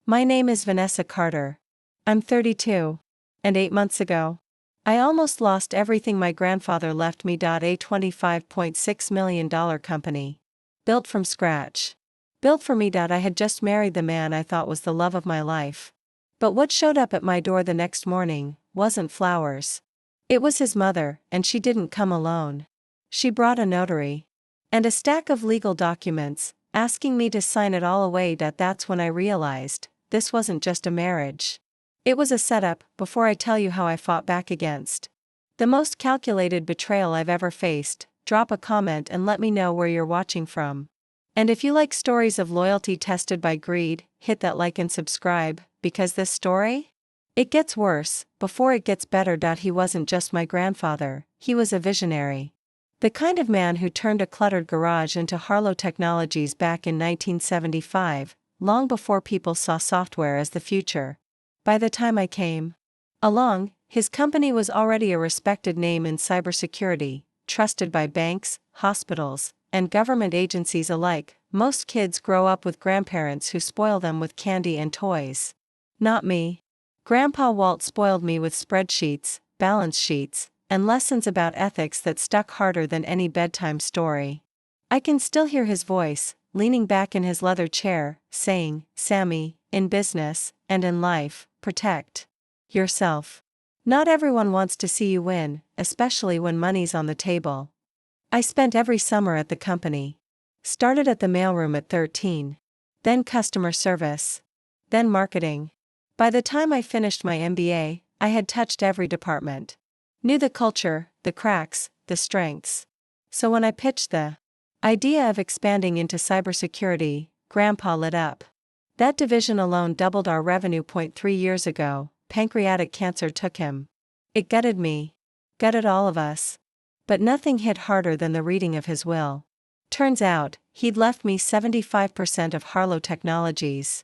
My name is Vanessa Carter. I'm 32. And 8 months ago, I almost lost everything my grandfather left me. A $25.6 million company. Built from scratch. Built for me. I had just married the man I thought was the love of my life. But what showed up at my door the next morning wasn't flowers. It was his mother, and she didn't come alone. She brought a notary. And a stack of legal documents, asking me to sign it all away. That's when I realized this wasn't just a marriage. It was a setup. Before I tell you how I fought back against the most calculated betrayal I've ever faced, drop a comment and let me know where you're watching from. And if you like stories of loyalty tested by greed, hit that like and subscribe, because this story? It gets worse, before it gets better. He wasn't just my grandfather, he was a visionary. The kind of man who turned a cluttered garage into Harlow Technologies back in 1975, long before people saw software as the future. By the time I came along, his company was already a respected name in cybersecurity, trusted by banks, hospitals, and government agencies alike. Most kids grow up with grandparents who spoil them with candy and toys. Not me. Grandpa Walt spoiled me with spreadsheets, balance sheets, and lessons about ethics that stuck harder than any bedtime story. I can still hear his voice, leaning back in his leather chair, saying, "Sammy, in business, and in life, protect yourself. Not everyone wants to see you win, especially when money's on the table." I spent every summer at the company. Started at the mailroom at 13. Then customer service. Then marketing. By the time I finished my MBA, I had touched every department. Knew the culture, the cracks, the strengths. So when I pitched the idea of expanding into cybersecurity, Grandpa lit up. That division alone doubled our revenue. 3 years ago, pancreatic cancer took him. It gutted me. Gutted all of us. But nothing hit harder than the reading of his will. Turns out, he'd left me 75% of Harlow Technologies.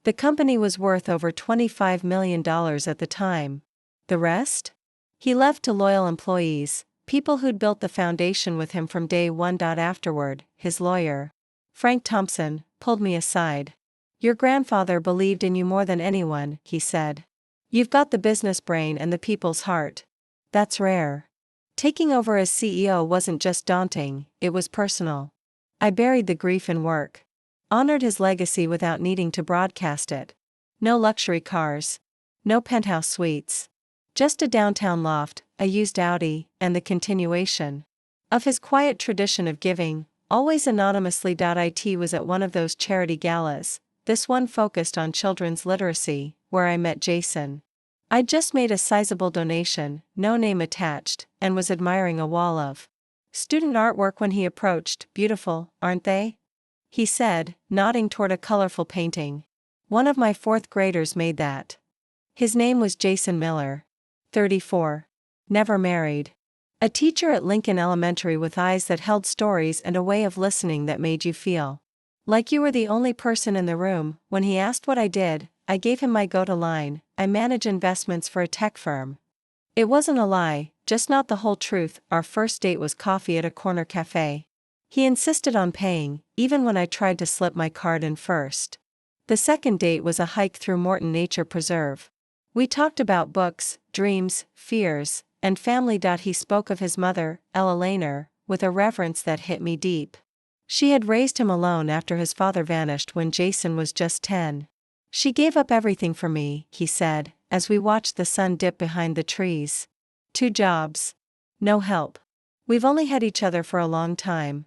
The company was worth over $25 million at the time. The rest? He left to loyal employees, people who'd built the foundation with him from day one. Afterward, his lawyer, Frank Thompson, pulled me aside. "Your grandfather believed in you more than anyone," he said. "You've got the business brain and the people's heart. That's rare." Taking over as CEO wasn't just daunting, it was personal. I buried the grief in work. Honored his legacy without needing to broadcast it. No luxury cars. No penthouse suites. Just a downtown loft, a used Audi, and the continuation of his quiet tradition of giving, always anonymously. It was at one of those charity galas, this one focused on children's literacy, where I met Jason. I'd just made a sizable donation, no name attached, and was admiring a wall of student artwork when he approached. "Beautiful, aren't they?" he said, nodding toward a colorful painting. "One of my 4th graders made that." His name was Jason Miller. 34. Never married. A teacher at Lincoln Elementary with eyes that held stories and a way of listening that made you feel like you were the only person in the room. When he asked what I did, I gave him my go-to line: "I manage investments for a tech firm." It wasn't a lie, just not the whole truth. Our first date was coffee at a corner cafe. He insisted on paying, even when I tried to slip my card in first. The second date was a hike through Morton Nature Preserve. We talked about books, dreams, fears, and family. He spoke of his mother, Ella Lehner, with a reverence that hit me deep. She had raised him alone after his father vanished when Jason was just 10. "She gave up everything for me," he said, as we watched the sun dip behind the trees. 2 jobs. No help. We've only had each other for a long time.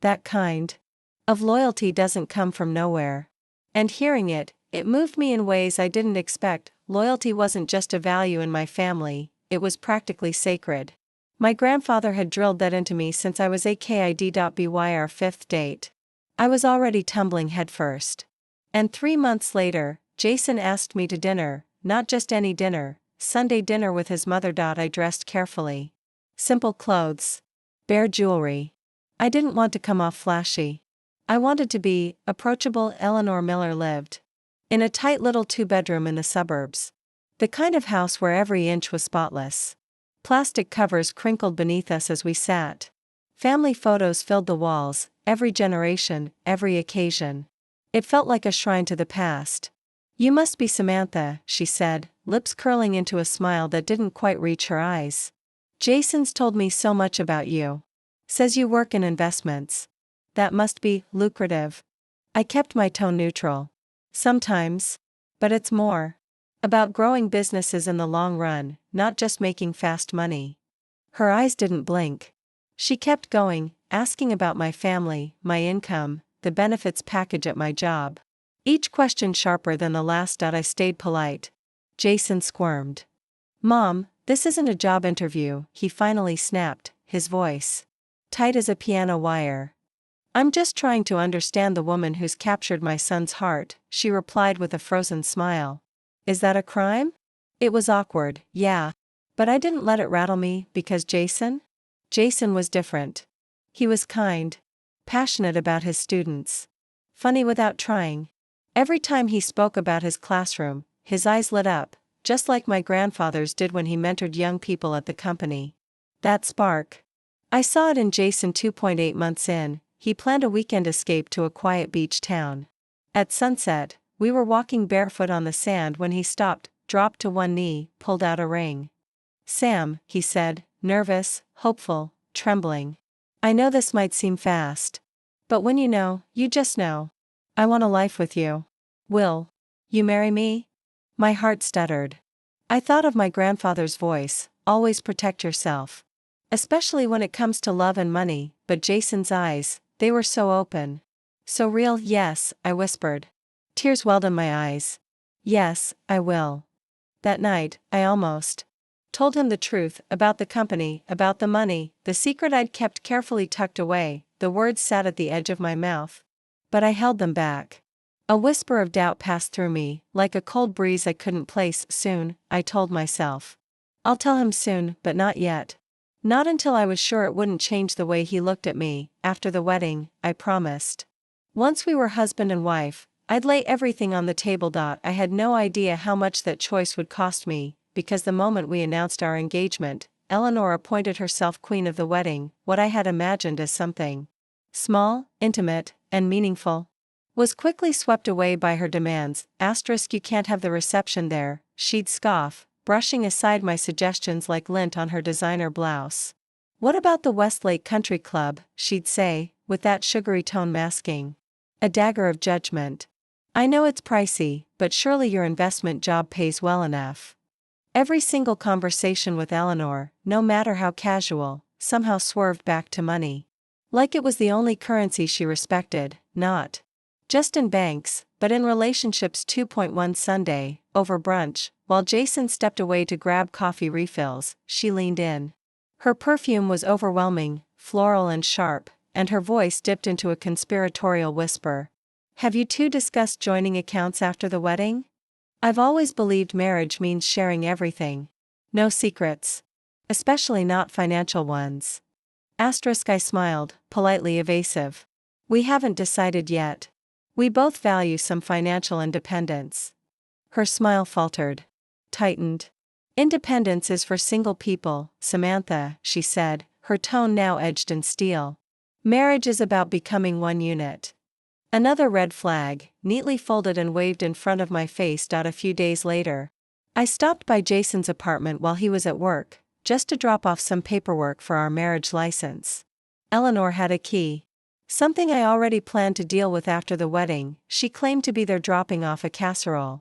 That kind of loyalty doesn't come from nowhere. And hearing it, it moved me in ways I didn't expect. Loyalty wasn't just a value in my family, it was practically sacred. My grandfather had drilled that into me since I was a kid. By our 5th date, I was already tumbling headfirst. And 3 months later, Jason asked me to dinner, not just any dinner, Sunday dinner with his mother. I dressed carefully. Simple clothes. Bare jewelry. I didn't want to come off flashy. I wanted to be approachable. Eleanor Miller lived in a tight little 2-bedroom in the suburbs. The kind of house where every inch was spotless. Plastic covers crinkled beneath us as we sat. Family photos filled the walls, every generation, every occasion. It felt like a shrine to the past. You must be Samantha, she said, lips curling into a smile that didn't quite reach her eyes. Jason's told me so much about you. Says you work in investments. That must be lucrative. I kept my tone neutral. Sometimes. But it's more about growing businesses in the long run, not just making fast money. Her eyes didn't blink. She kept going, asking about my family, my income, the benefits package at my job. Each question sharper than the last. I stayed polite. Jason squirmed. Mom, this isn't a job interview, he finally snapped, his voice tight as a piano wire. I'm just trying to understand the woman who's captured my son's heart, she replied with a frozen smile. Is that a crime? It was awkward, yeah. But I didn't let it rattle me, because Jason was different. He was kind. Passionate about his students. Funny without trying. Every time he spoke about his classroom, his eyes lit up, just like my grandfather's did when he mentored young people at the company. That spark. I saw it in Jason. 2.8 months in, he planned a weekend escape to a quiet beach town. At sunset, we were walking barefoot on the sand when he stopped, dropped to one knee, pulled out a ring. Sam, he said, nervous, hopeful, trembling. I know this might seem fast. But when you know, you just know. I want a life with you. Will you marry me? My heart stuttered. I thought of my grandfather's voice, always protect yourself. Especially when it comes to love and money, but Jason's eyes, they were so open. So real. Yes, I whispered. Tears welled in my eyes. Yes, I will. That night, I almost told him the truth about the company, about the money, the secret I'd kept carefully tucked away. The words sat at the edge of my mouth. But I held them back. A whisper of doubt passed through me, like a cold breeze I couldn't place. Soon, I told myself. I'll tell him soon, but not yet. Not until I was sure it wouldn't change the way he looked at me. After the wedding, I promised. Once we were husband and wife, I'd lay everything on the table. I had no idea how much that choice would cost me, because the moment we announced our engagement, Eleanor appointed herself queen of the wedding. What I had imagined as something small, intimate, and meaningful was quickly swept away by her demands. You can't have the reception there, she'd scoff, brushing aside my suggestions like lint on her designer blouse. What about the Westlake Country Club, she'd say, with that sugary tone masking a dagger of judgment. I know it's pricey, but surely your investment job pays well enough. Every single conversation with Eleanor, no matter how casual, somehow swerved back to money. Like it was the only currency she respected, not just in banks, but in relationships. 2.1 Sunday, over brunch, while Jason stepped away to grab coffee refills, she leaned in. Her perfume was overwhelming, floral and sharp, and her voice dipped into a conspiratorial whisper. Have you two discussed joining accounts after the wedding? I've always believed marriage means sharing everything. No secrets. Especially not financial ones. I smiled, politely evasive. We haven't decided yet. We both value some financial independence. Her smile faltered. Tightened. Independence is for single people, Samantha, she said, her tone now edged in steel. Marriage is about becoming one unit. Another red flag, neatly folded and waved in front of my face. A few days later, I stopped by Jason's apartment while he was at work, just to drop off some paperwork for our marriage license. Eleanor had a key. Something I already planned to deal with after the wedding. She claimed to be there dropping off a casserole.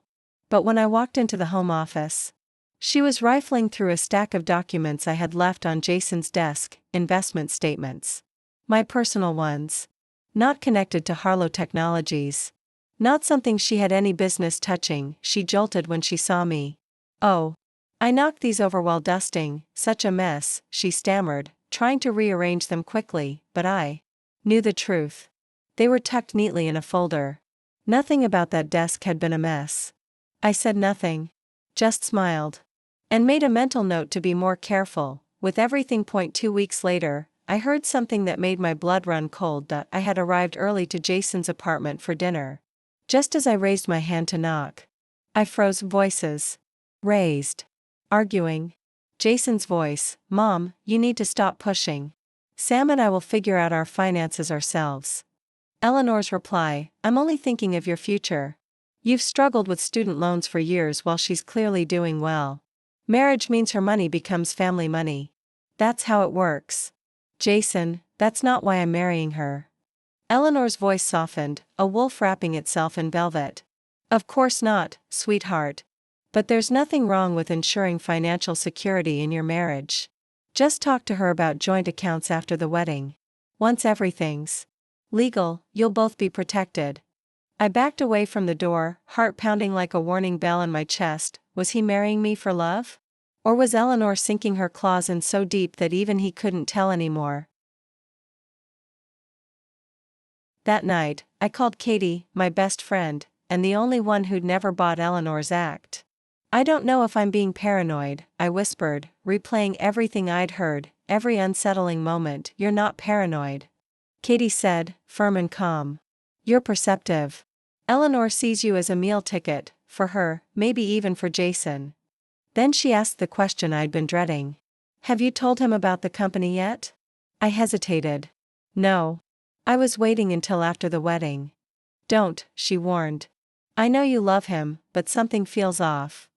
But when I walked into the home office, she was rifling through a stack of documents I had left on Jason's desk, investment statements. My personal ones. Not connected to Harlow Technologies. Not something she had any business touching. She jolted when she saw me. Oh. I knocked these over while dusting, such a mess, she stammered, trying to rearrange them quickly, but I knew the truth. They were tucked neatly in a folder. Nothing about that desk had been a mess. I said nothing. Just smiled. And made a mental note to be more careful, with everything. 2 weeks later, I heard something that made my blood run cold. I had arrived early to Jason's apartment for dinner. Just as I raised my hand to knock, I froze. Voices raised. Arguing. Jason's voice, Mom, you need to stop pushing. Sam and I will figure out our finances ourselves. Eleanor's reply, I'm only thinking of your future. You've struggled with student loans for years while she's clearly doing well. Marriage means her money becomes family money. That's how it works. Jason, that's not why I'm marrying her. Eleanor's voice softened, a wolf wrapping itself in velvet. Of course not, sweetheart. But there's nothing wrong with ensuring financial security in your marriage. Just talk to her about joint accounts after the wedding. Once everything's legal, you'll both be protected. I backed away from the door, heart pounding like a warning bell in my chest. Was he marrying me for love? Or was Eleanor sinking her claws in so deep that even he couldn't tell anymore? That night, I called Katie, my best friend, and the only one who'd never bought Eleanor's act. I don't know if I'm being paranoid, I whispered, replaying everything I'd heard, every unsettling moment. You're not paranoid. Katie said, firm and calm. You're perceptive. Eleanor sees you as a meal ticket, for her, maybe even for Jason. Then she asked the question I'd been dreading. Have you told him about the company yet? I hesitated. No. I was waiting until after the wedding. Don't, she warned. I know you love him, but something feels off.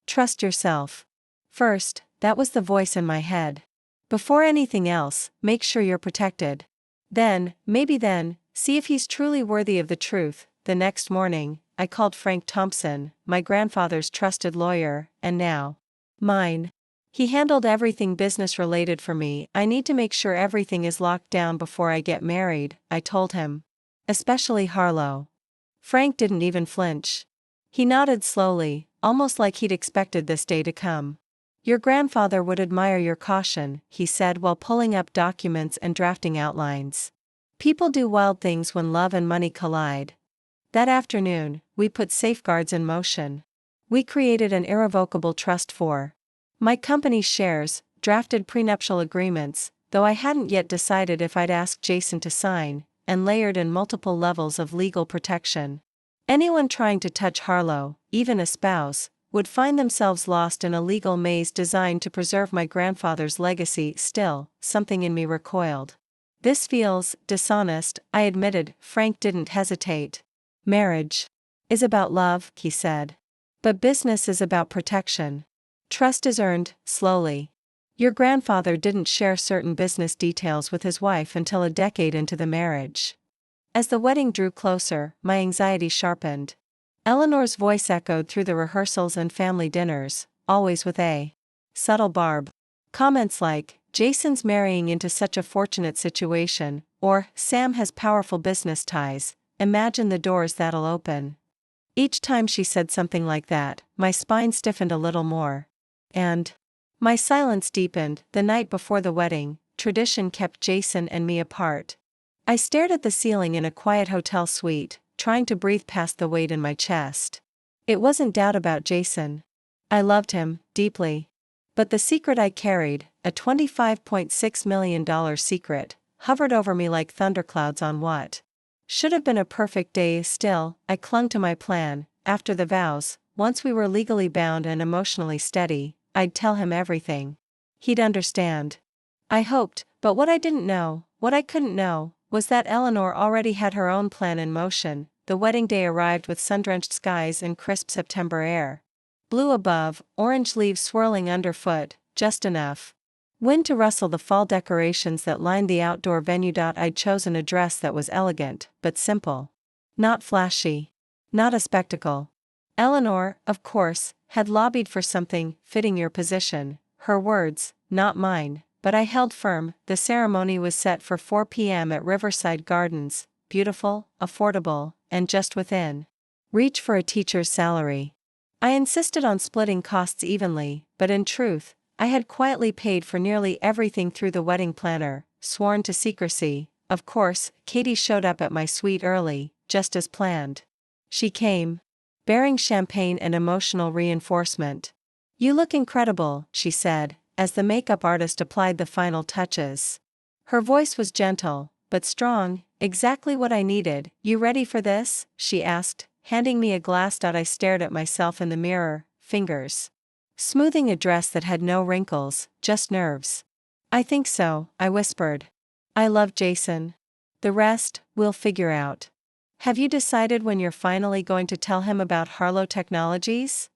Trust yourself. First, that was the voice in my head. Before anything else, make sure you're protected. Then, maybe then, see if he's truly worthy of the truth. The next morning, I called Frank Thompson, my grandfather's trusted lawyer, and now mine. He handled everything business-related for me. I need to make sure everything is locked down before I get married, I told him. Especially Harlow. Frank didn't even flinch. He nodded slowly, almost like he'd expected this day to come. Your grandfather would admire your caution, he said while pulling up documents and drafting outlines. People do wild things when love and money collide. That afternoon, we put safeguards in motion. We created an irrevocable trust for my company's shares, drafted prenuptial agreements, though I hadn't yet decided if I'd ask Jason to sign, and layered in multiple levels of legal protection. Anyone trying to touch Harlow, even a spouse, would find themselves lost in a legal maze designed to preserve my grandfather's legacy. Still, something in me recoiled. This feels dishonest, I admitted. Frank didn't hesitate. Marriage is about love, he said. But business is about protection. Trust is earned, slowly. Your grandfather didn't share certain business details with his wife until a decade into the marriage. As the wedding drew closer, my anxiety sharpened. Eleanor's voice echoed through the rehearsals and family dinners, always with a subtle barb. Comments like, Jason's marrying into such a fortunate situation, or, Sam has powerful business ties, imagine the doors that'll open. Each time she said something like that, my spine stiffened a little more. And my silence deepened. The night before the wedding, tradition kept Jason and me apart. I stared at the ceiling in a quiet hotel suite, trying to breathe past the weight in my chest. It wasn't doubt about Jason. I loved him, deeply. But the secret I carried, a $25.6 million secret, hovered over me like thunderclouds on what should have been a perfect day. Still, I clung to my plan. After the vows, once we were legally bound and emotionally steady, I'd tell him everything. He'd understand. I hoped, but what I didn't know, what I couldn't know, was that Eleanor already had her own plan in motion. The wedding day arrived with sun-drenched skies and crisp September air. Blue above, orange leaves swirling underfoot, just enough wind to rustle the fall decorations that lined the outdoor venue. I'd chosen a dress that was elegant, but simple. Not flashy. Not a spectacle. Eleanor, of course, had lobbied for something fitting your position, her words, not mine, but I held firm. The ceremony was set for 4 p.m. at Riverside Gardens, beautiful, affordable, and just within reach for a teacher's salary. I insisted on splitting costs evenly, but in truth, I had quietly paid for nearly everything through the wedding planner, sworn to secrecy. Of course, Katie showed up at my suite early, just as planned. She came, bearing champagne and emotional reinforcement. You look incredible, she said, as the makeup artist applied the final touches. Her voice was gentle, but strong, exactly what I needed. You ready for this? She asked, handing me a glass. I stared at myself in the mirror, fingers smoothing a dress that had no wrinkles, just nerves. I think so, I whispered. I love Jason. The rest, we'll figure out. Have you decided when you're finally going to tell him about Harlow Technologies?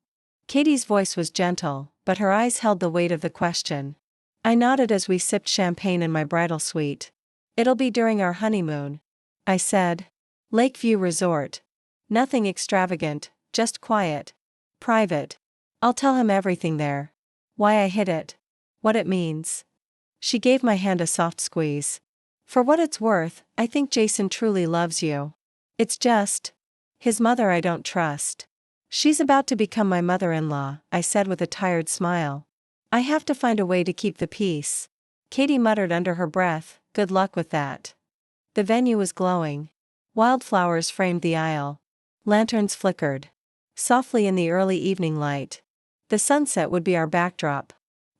Katie's voice was gentle, but her eyes held the weight of the question. I nodded as we sipped champagne in my bridal suite. It'll be during our honeymoon, I said. Lakeview Resort. Nothing extravagant, just quiet. Private. I'll tell him everything there. Why I hid it. What it means. She gave my hand a soft squeeze. For what it's worth, I think Jason truly loves you. It's just his mother I don't trust. She's about to become my mother-in-law, I said with a tired smile. I have to find a way to keep the peace. Katie muttered under her breath, good luck with that. The venue was glowing. Wildflowers framed the aisle. Lanterns flickered softly in the early evening light. The sunset would be our backdrop.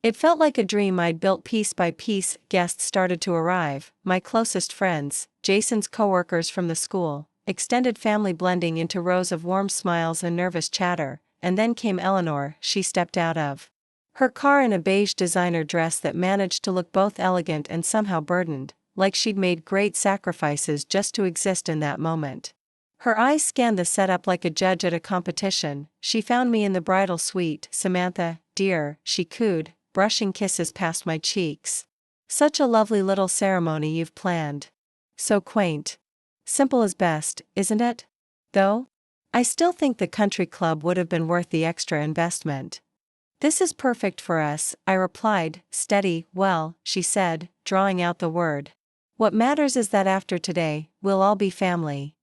It felt like a dream I'd built piece by piece. Guests started to arrive, my closest friends, Jason's coworkers from the school, extended family blending into rows of warm smiles and nervous chatter, and then came Eleanor. She stepped out of her car in a beige designer dress that managed to look both elegant and somehow burdened, like she'd made great sacrifices just to exist in that moment. Her eyes scanned the setup like a judge at a competition. She found me in the bridal suite. Samantha, dear, she cooed, brushing kisses past my cheeks. Such a lovely little ceremony you've planned. So quaint. Simple is best, isn't it? Though? I still think the country club would have been worth the extra investment. This is perfect for us, I replied, steady. Well, she said, drawing out the word. What matters is that after today, we'll all be family.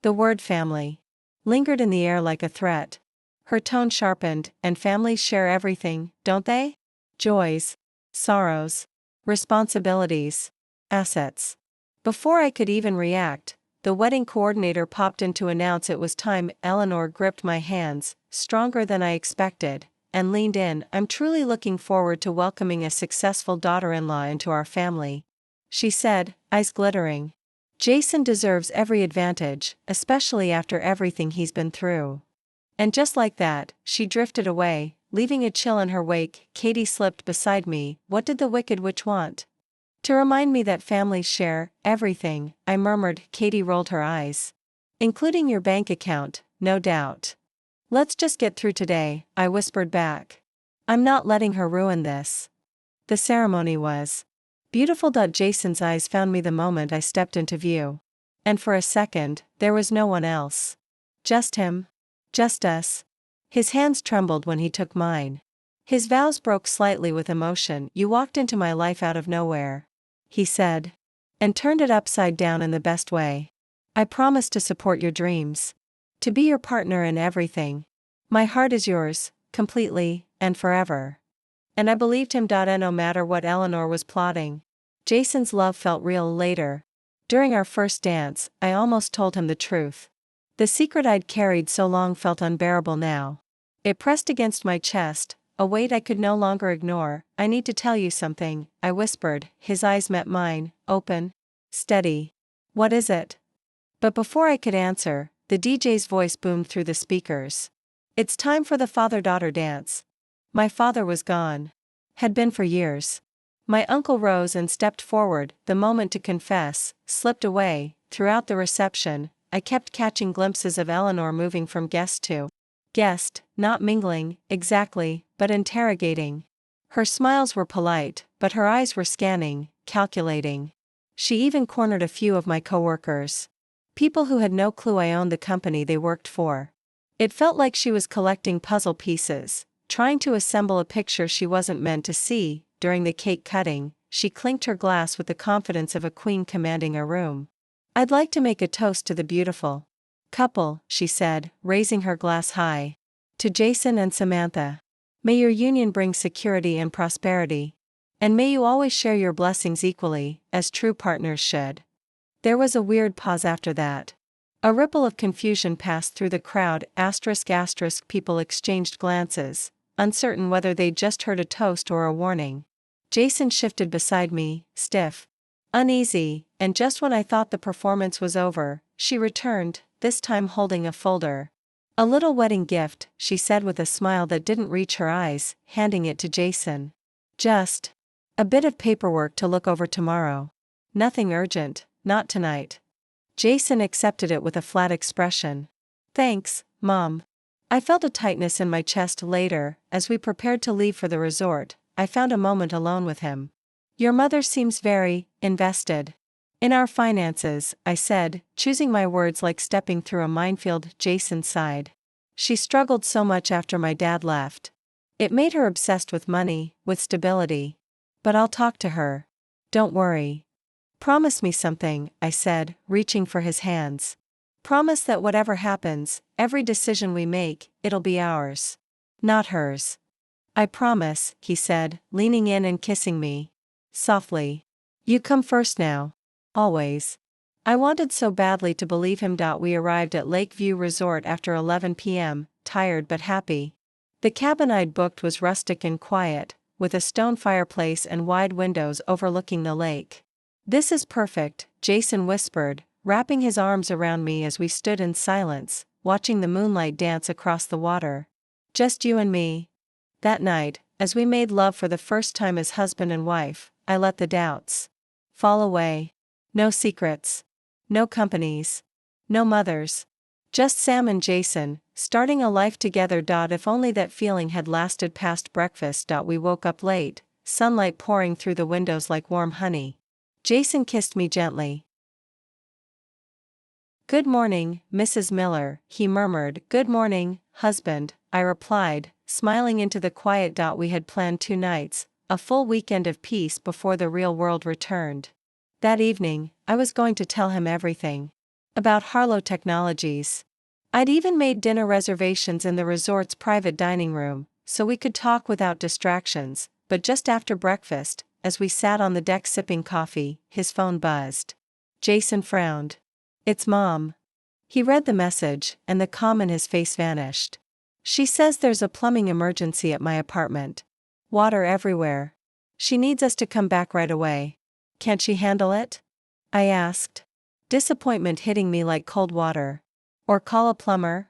The word family lingered in the air like a threat. Her tone sharpened, and families share everything, don't they? Joys, sorrows, responsibilities, assets. Before I could even react, the wedding coordinator popped in to announce it was time. Eleanor gripped my hands, stronger than I expected, and leaned in. I'm truly looking forward to welcoming a successful daughter-in-law into our family, she said, eyes glittering. Jason deserves every advantage, especially after everything he's been through. And just like that, she drifted away, leaving a chill in her wake. Katie slipped beside me. What did the Wicked Witch want? To remind me that families share everything, I murmured. Katie rolled her eyes. Including your bank account, no doubt. Let's just get through today, I whispered back. I'm not letting her ruin this. The ceremony was beautiful. Jason's eyes found me the moment I stepped into view. And for a second, there was no one else. Just him. Just us. His hands trembled when he took mine. His vows broke slightly with emotion. You walked into my life out of nowhere, he said. And turned it upside down in the best way. I promise to support your dreams. To be your partner in everything. My heart is yours, completely, and forever. And I believed him. No matter what Eleanor was plotting. Jason's love felt real later. During our first dance, I almost told him the truth. The secret I'd carried so long felt unbearable now. It pressed against my chest, a weight I could no longer ignore. I need to tell you something, I whispered. His eyes met mine, open, steady. What is it? But before I could answer, the DJ's voice boomed through the speakers. It's time for the father-daughter dance. My father was gone. Had been for years. My uncle rose and stepped forward. The moment to confess slipped away. Throughout the reception, I kept catching glimpses of Eleanor moving from guest to guest, not mingling, exactly, but interrogating. Her smiles were polite, but her eyes were scanning, calculating. She even cornered a few of my coworkers. People who had no clue I owned the company they worked for. It felt like she was collecting puzzle pieces, trying to assemble a picture she wasn't meant to see. During the cake cutting, she clinked her glass with the confidence of a queen commanding a room. I'd like to make a toast to the beautiful couple, she said, raising her glass high. To Jason and Samantha. May your union bring security and prosperity. And may you always share your blessings equally, as true partners should. There was a weird pause after that. A ripple of confusion passed through the crowd. ***. People exchanged glances, uncertain whether they'd just heard a toast or a warning. Jason shifted beside me, stiff, uneasy, and just when I thought the performance was over, she returned, this time holding a folder. A little wedding gift, she said with a smile that didn't reach her eyes, handing it to Jason. Just a bit of paperwork to look over tomorrow. Nothing urgent, not tonight. Jason accepted it with a flat expression. Thanks, Mom. I felt a tightness in my chest later. As we prepared to leave for the resort, I found a moment alone with him. Your mother seems very invested in our finances, I said, choosing my words like stepping through a minefield. Jason sighed. She struggled so much after my dad left. It made her obsessed with money, with stability. But I'll talk to her. Don't worry. Promise me something, I said, reaching for his hands. Promise that whatever happens, every decision we make, it'll be ours. Not hers. I promise, he said, leaning in and kissing me. Softly. You come first now. Always. I wanted so badly to believe him. We arrived at Lakeview Resort after 11 p.m., tired but happy. The cabin I'd booked was rustic and quiet, with a stone fireplace and wide windows overlooking the lake. This is perfect, Jason whispered, wrapping his arms around me as we stood in silence, watching the moonlight dance across the water. Just you and me. That night, as we made love for the first time as husband and wife, I let the doubts fall away. No secrets. No companies. No mothers. Just Sam and Jason, starting a life together. If only that feeling had lasted past breakfast. We woke up late, sunlight pouring through the windows like warm honey. Jason kissed me gently. Good morning, Mrs. Miller, he murmured. Good morning, husband, I replied, smiling into the quiet. We had planned 2 nights, a full weekend of peace before the real world returned. That evening, I was going to tell him everything. About Harlow Technologies. I'd even made dinner reservations in the resort's private dining room, so we could talk without distractions, but just after breakfast, as we sat on the deck sipping coffee, his phone buzzed. Jason frowned. It's Mom. He read the message, and the calm in his face vanished. She says there's a plumbing emergency at my apartment. Water everywhere. She needs us to come back right away. Can't she handle it? I asked. Disappointment hitting me like cold water. Or call a plumber?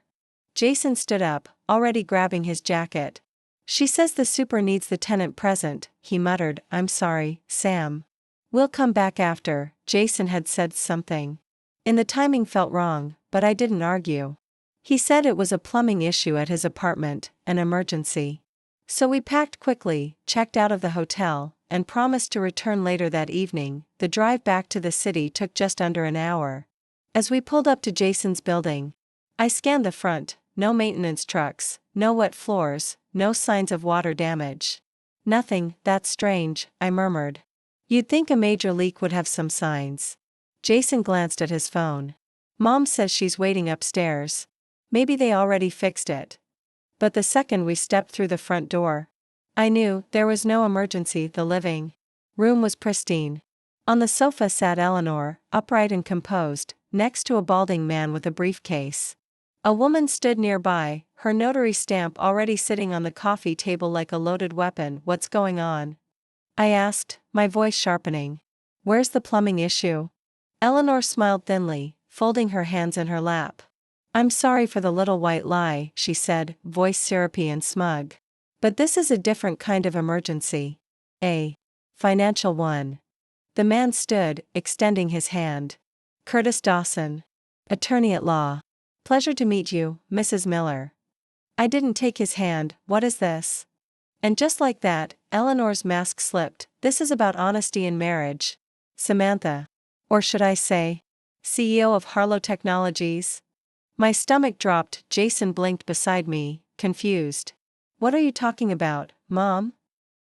Jason stood up, already grabbing his jacket. She says the super needs the tenant present, he muttered. I'm sorry, Sam. We'll come back after. Jason had said something. And the timing felt wrong, but I didn't argue. He said it was a plumbing issue at his apartment, an emergency. So we packed quickly, checked out of the hotel, and promised to return later that evening. The drive back to the city took just under an hour. As we pulled up to Jason's building, I scanned the front. No maintenance trucks, no wet floors, no signs of water damage. Nothing. That's strange, I murmured. You'd think a major leak would have some signs. Jason glanced at his phone. Mom says she's waiting upstairs. Maybe they already fixed it. But the second we stepped through the front door, I knew there was no emergency. The living room was pristine. On the sofa sat Eleanor, upright and composed, next to a balding man with a briefcase. A woman stood nearby, her notary stamp already sitting on the coffee table like a loaded weapon. What's going on? I asked, my voice sharpening. Where's the plumbing issue? Eleanor smiled thinly, folding her hands in her lap. I'm sorry for the little white lie, she said, voice syrupy and smug. But this is a different kind of emergency. A financial one. The man stood, extending his hand. Curtis Dawson. Attorney at law. Pleasure to meet you, Mrs. Miller. I didn't take his hand. What is this? And just like that, Eleanor's mask slipped. This is about honesty in marriage. Samantha. Or should I say, CEO of Harlow Technologies? My stomach dropped. Jason blinked beside me, confused. What are you talking about, Mom?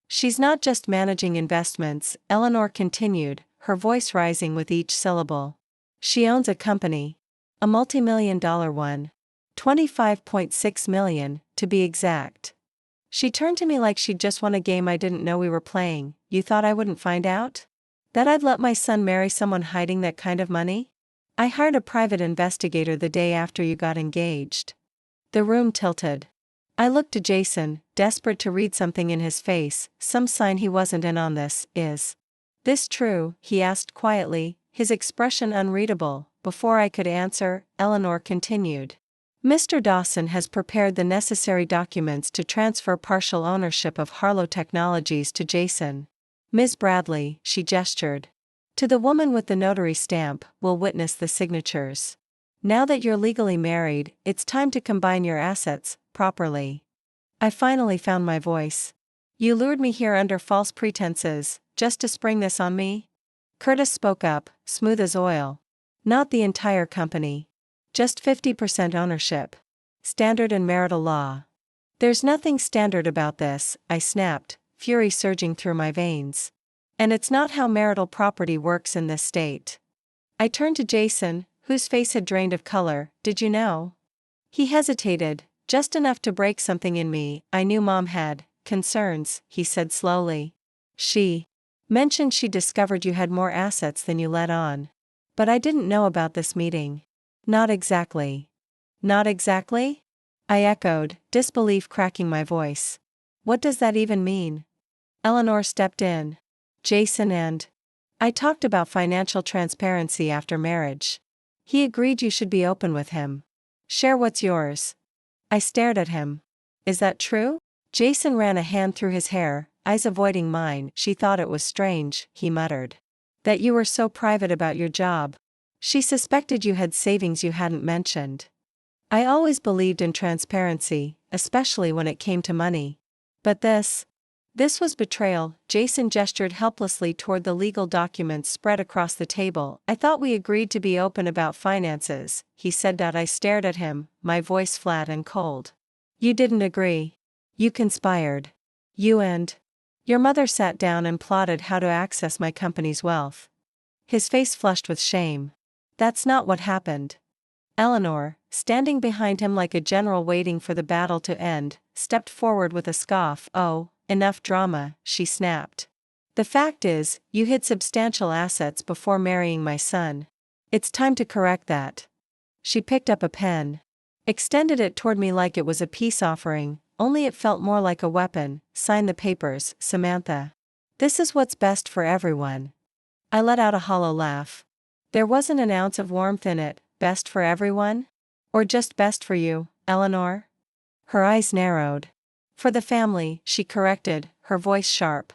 She's not just managing investments, Eleanor continued, her voice rising with each syllable. She owns a company. A multi-million-dollar one. $25.6 million, to be exact. She turned to me like she'd just won a game I didn't know we were playing. You thought I wouldn't find out? That I'd let my son marry someone hiding that kind of money? I hired a private investigator the day after you got engaged. The room tilted. I looked to Jason, desperate to read something in his face, some sign he wasn't in on this. Is this true? He asked quietly, his expression unreadable. Before I could answer, Eleanor continued. Mr. Dawson has prepared the necessary documents to transfer partial ownership of Harlow Technologies to Jason. Ms. Bradley, she gestured. To the woman with the notary stamp, will witness the signatures. Now that you're legally married, it's time to combine your assets properly. I finally found my voice. You lured me here under false pretenses, just to spring this on me? Curtis spoke up, smooth as oil. Not the entire company. Just 50% ownership. Standard in marital law. There's nothing standard about this, I snapped, fury surging through my veins. And it's not how marital property works in this state. I turned to Jason, whose face had drained of color. Did you know? He hesitated, just enough to break something in me. I knew Mom had concerns, he said slowly. She mentioned she discovered you had more assets than you let on. But I didn't know about this meeting. Not exactly. Not exactly? I echoed, disbelief cracking my voice. What does that even mean? Eleanor stepped in. Jason and I talked about financial transparency after marriage. He agreed you should be open with him. Share what's yours. I stared at him. Is that true? Jason ran a hand through his hair, eyes avoiding mine. She thought it was strange, he muttered. That you were so private about your job. She suspected you had savings you hadn't mentioned. I always believed in transparency, especially when it came to money. But this was betrayal. Jason gestured helplessly toward the legal documents spread across the table. I thought we agreed to be open about finances, he said. I stared at him, my voice flat and cold. You didn't agree. You conspired. You and your mother sat down and plotted how to access my company's wealth. His face flushed with shame. That's not what happened. Eleanor, standing behind him like a general waiting for the battle to end, stepped forward with a scoff. Oh, enough drama, she snapped. The fact is, you hid substantial assets before marrying my son. It's time to correct that. She picked up a pen. Extended it toward me like it was a peace offering, only it felt more like a weapon. Sign the papers, Samantha. This is what's best for everyone. I let out a hollow laugh. There wasn't an ounce of warmth in it. Best for everyone? Or just best for you, Eleanor? Her eyes narrowed. For the family, she corrected, her voice sharp.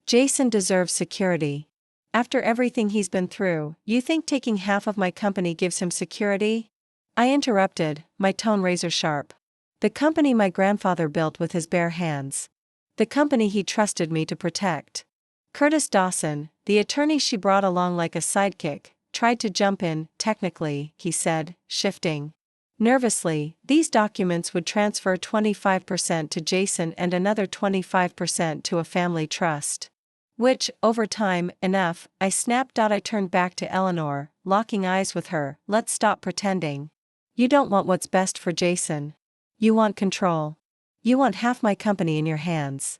Jason deserves security. After everything he's been through, you think taking half of my company gives him security? I interrupted, my tone razor sharp. The company my grandfather built with his bare hands. The company he trusted me to protect. Curtis Dawson, the attorney she brought along like a sidekick, tried to jump in. Technically, he said, shifting nervously, these documents would transfer 25% to Jason and another 25% to a family trust. Which, over time, enough, I snapped. I turned back to Eleanor, locking eyes with her. Let's stop pretending. You don't want what's best for Jason. You want control. You want half my company in your hands.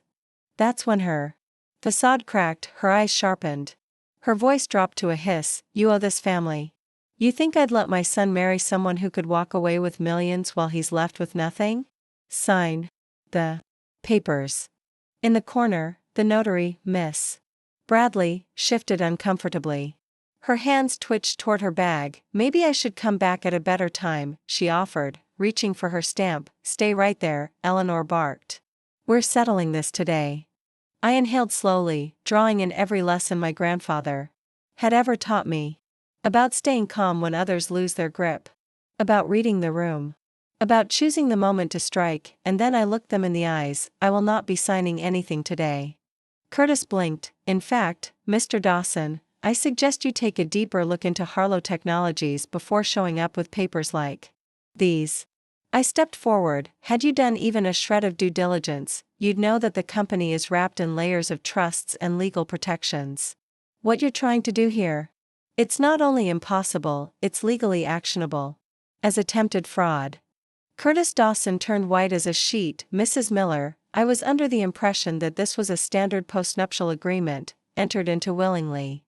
That's when her facade cracked, her eyes sharpened. Her voice dropped to a hiss. You owe this family. You think I'd let my son marry someone who could walk away with millions while he's left with nothing? Sign the papers. In the corner, the notary, Miss Bradley, shifted uncomfortably. Her hands twitched toward her bag. Maybe I should come back at a better time, she offered, reaching for her stamp. Stay right there, Eleanor barked. We're settling this today. I inhaled slowly, drawing in every lesson my grandfather had ever taught me. About staying calm when others lose their grip. About reading the room. About choosing the moment to strike. And then I looked them in the eyes. I will not be signing anything today. Curtis blinked. In fact, Mr. Dawson, I suggest you take a deeper look into Harlow Technologies before showing up with papers like these. I stepped forward. Had you done even a shred of due diligence, you'd know that the company is wrapped in layers of trusts and legal protections. What you're trying to do here? It's not only impossible, it's legally actionable. As attempted fraud. Curtis Dawson turned white as a sheet. Mrs. Miller, I was under the impression that this was a standard postnuptial agreement, entered into willingly.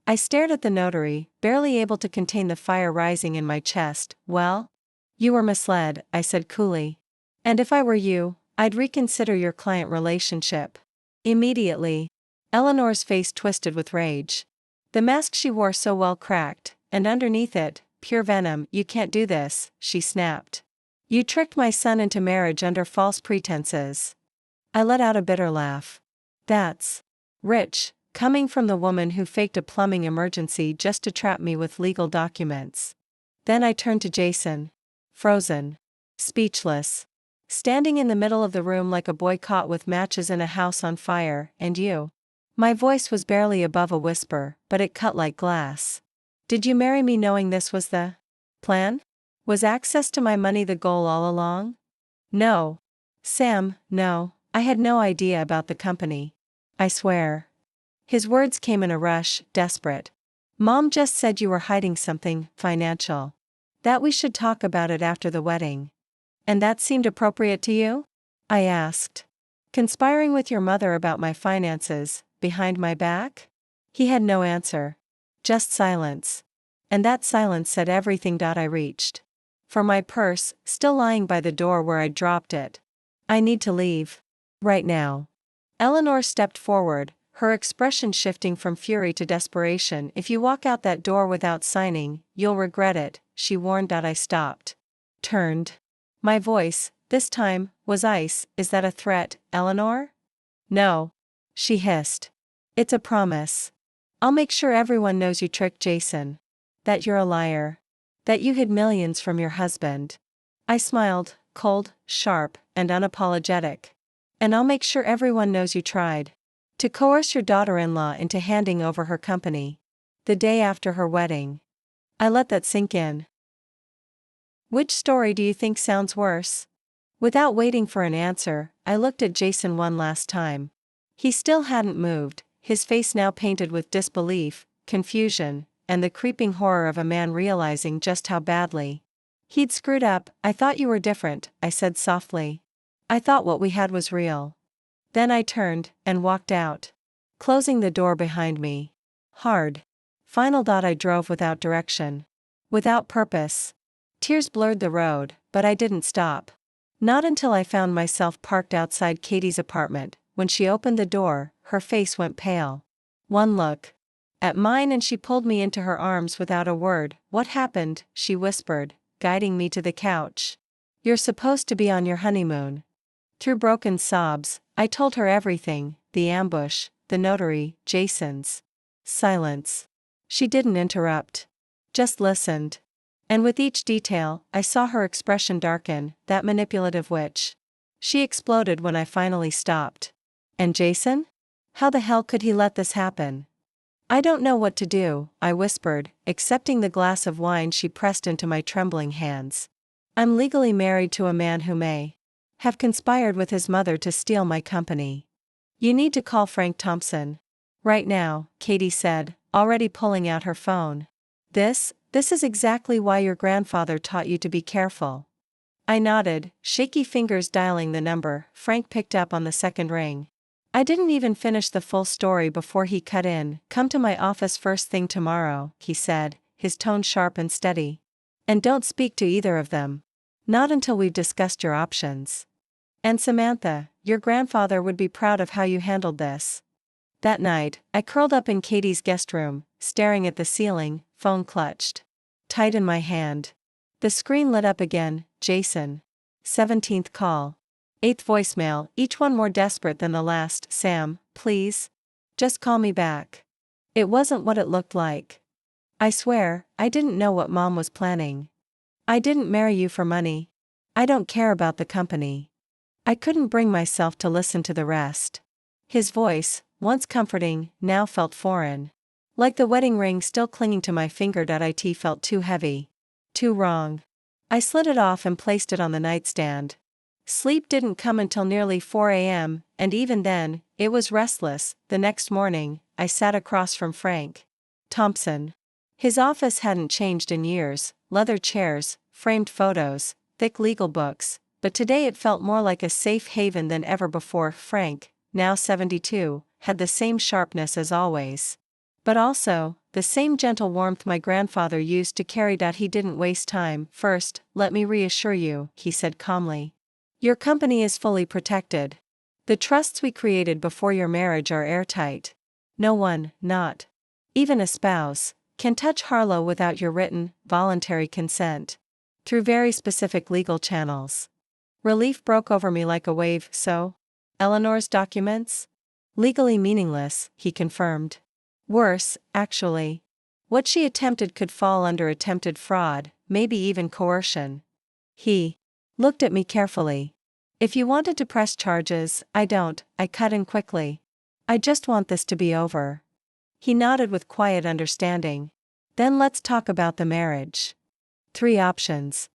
I stared at the notary, barely able to contain the fire rising in my chest. Well? You were misled, I said coolly. And if I were you, I'd reconsider your client relationship. Immediately. Eleanor's face twisted with rage. The mask she wore so well cracked, and underneath it, pure venom. You can't do this, she snapped. You tricked my son into marriage under false pretenses. I let out a bitter laugh. That's rich, coming from the woman who faked a plumbing emergency just to trap me with legal documents. Then I turned to Jason. Frozen. Speechless. Standing in the middle of the room like a boy caught with matches in a house on fire. And you? My voice was barely above a whisper, but it cut like glass. Did you marry me knowing this was the plan? Was access to my money the goal all along? No. Sam, no, I had no idea about the company. I swear. His words came in a rush, desperate. Mom just said you were hiding something financial. That we should talk about it after the wedding. And that seemed appropriate to you? I asked. Conspiring with your mother about my finances, behind my back? He had no answer. Just silence. And that silence said everything. I reached for my purse, still lying by the door where I'd dropped it. I need to leave. Right now. Eleanor stepped forward, her expression shifting from fury to desperation. If you walk out that door without signing, you'll regret it, she warned. I stopped. Turned. My voice, this time, was ice. Is that a threat, Eleanor? No. She hissed. It's a promise. I'll make sure everyone knows you tricked Jason. That you're a liar. That you hid millions from your husband. I smiled, cold, sharp, and unapologetic. And I'll make sure everyone knows you tried to coerce your daughter-in-law into handing over her company. The day after her wedding. I let that sink in. Which story do you think sounds worse? Without waiting for an answer, I looked at Jason one last time. He still hadn't moved, his face now painted with disbelief, confusion, and the creeping horror of a man realizing just how badly he'd screwed up. I thought you were different, I said softly. I thought what we had was real. Then I turned and walked out, closing the door behind me. Hard. Final. I drove without direction. Without purpose. Tears blurred the road, but I didn't stop. Not until I found myself parked outside Katie's apartment. When she opened the door, her face went pale. One look at mine and she pulled me into her arms without a word. What happened? She whispered, guiding me to the couch. You're supposed to be on your honeymoon. Through broken sobs, I told her everything, the ambush, the notary, Jason's silence. She didn't interrupt. Just listened. And with each detail, I saw her expression darken, that manipulative witch. She exploded when I finally stopped. And Jason? How the hell could he let this happen? I don't know what to do, I whispered, accepting the glass of wine she pressed into my trembling hands. I'm legally married to a man who may have conspired with his mother to steal my company. You need to call Frank Thompson. Right now, Katie said, already pulling out her phone. This is exactly why your grandfather taught you to be careful. I nodded, shaky fingers dialing the number. Frank picked up on the second ring. I didn't even finish the full story before he cut in. Come to my office first thing tomorrow, he said, his tone sharp and steady. And don't speak to either of them. Not until we've discussed your options. And Samantha, your grandfather would be proud of how you handled this. That night, I curled up in Katie's guest room, staring at the ceiling, phone clutched tight in my hand. The screen lit up again. Jason. 17th call. 8th voicemail, each one more desperate than the last. Sam, please. Just call me back. It wasn't what it looked like. I swear, I didn't know what Mom was planning. I didn't marry you for money. I don't care about the company. I couldn't bring myself to listen to the rest. His voice, once comforting, now felt foreign. Like the wedding ring still clinging to my finger. It felt too heavy. Too wrong. I slid it off and placed it on the nightstand. Sleep didn't come until nearly 4 a.m., and even then, it was restless. The next morning, I sat across from Frank Thompson. His office hadn't changed in years, leather chairs, framed photos, thick legal books, but today it felt more like a safe haven than ever before. Frank, now 72, had the same sharpness as always. But also, the same gentle warmth my grandfather used to carry. He didn't waste time. First, let me reassure you, he said calmly. Your company is fully protected. The trusts we created before your marriage are airtight. No one, not even a spouse, can touch Harlow without your written, voluntary consent. Through very specific legal channels. Relief broke over me like a wave. So? Eleanor's documents? Legally meaningless, he confirmed. Worse, actually. What she attempted could fall under attempted fraud, maybe even coercion. He looked at me carefully. If you wanted to press charges, I cut in quickly. I just want this to be over. He nodded with quiet understanding. Then let's talk about the marriage. 3 options.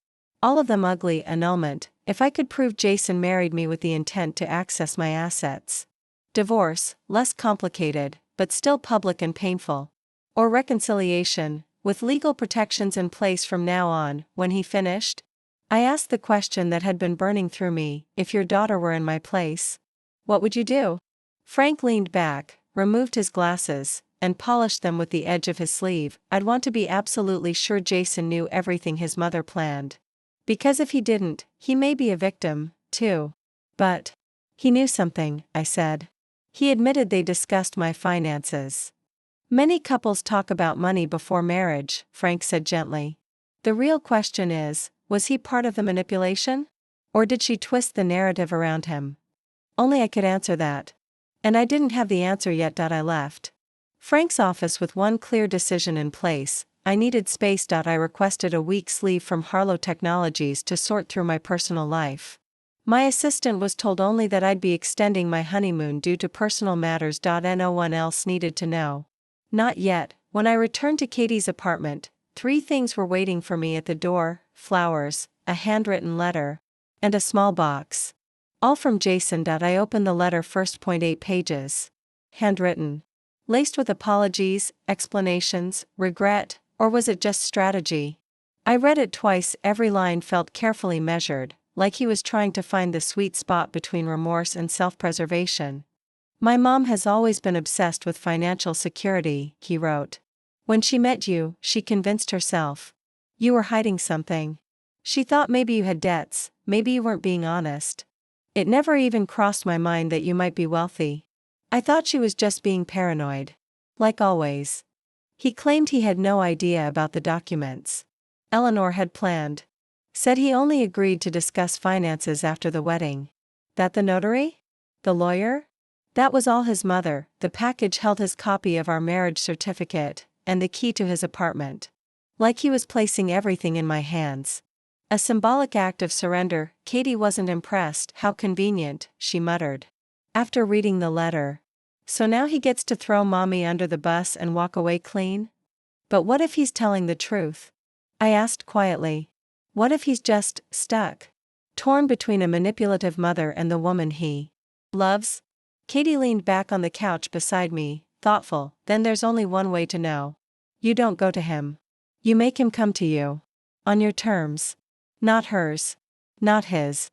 All of them ugly: annulment, if I could prove Jason married me with the intent to access my assets. Divorce, less complicated, but still public and painful. Or reconciliation, with legal protections in place from now on. When he finished, I asked the question that had been burning through me: if your daughter were in my place, what would you do? Frank leaned back, removed his glasses, and polished them with the edge of his sleeve. I'd want to be absolutely sure Jason knew everything his mother planned. Because if he didn't, he may be a victim, too. But he knew something, I said. He admitted they discussed my finances. Many couples talk about money before marriage, Frank said gently. The real question is, was he part of the manipulation? Or did she twist the narrative around him? Only I could answer that. And I didn't have the answer yet. I left Frank's office with one clear decision in place: I needed space. I requested a week's leave from Harlow Technologies to sort through my personal life. My assistant was told only that I'd be extending my honeymoon due to personal matters. No one else needed to know. Not yet. When I returned to Katie's apartment, 3 things were waiting for me at the door: flowers, a handwritten letter, and a small box. All from Jason. I opened the letter first. 8 pages. Handwritten. Laced with apologies, explanations, regret, or was it just strategy? I read it twice. Every line felt carefully measured, like he was trying to find the sweet spot between remorse and self-preservation. My mom has always been obsessed with financial security, he wrote. When she met you, she convinced herself you were hiding something. She thought maybe you had debts, maybe you weren't being honest. It never even crossed my mind that you might be wealthy. I thought she was just being paranoid. Like always. He claimed he had no idea about the documents Eleanor had planned. Said he only agreed to discuss finances after the wedding. That the notary? The lawyer? That was all his mother. The package held his copy of our marriage certificate, and the key to his apartment. Like he was placing everything in my hands. A symbolic act of surrender. Katie wasn't impressed. How convenient, she muttered. After reading the letter. So now he gets to throw mommy under the bus and walk away clean? But what if he's telling the truth? I asked quietly. What if he's just stuck? Torn between a manipulative mother and the woman he loves? Katie leaned back on the couch beside me, thoughtful. Then there's only one way to know. You don't go to him. You make him come to you. On your terms. Not hers. Not his.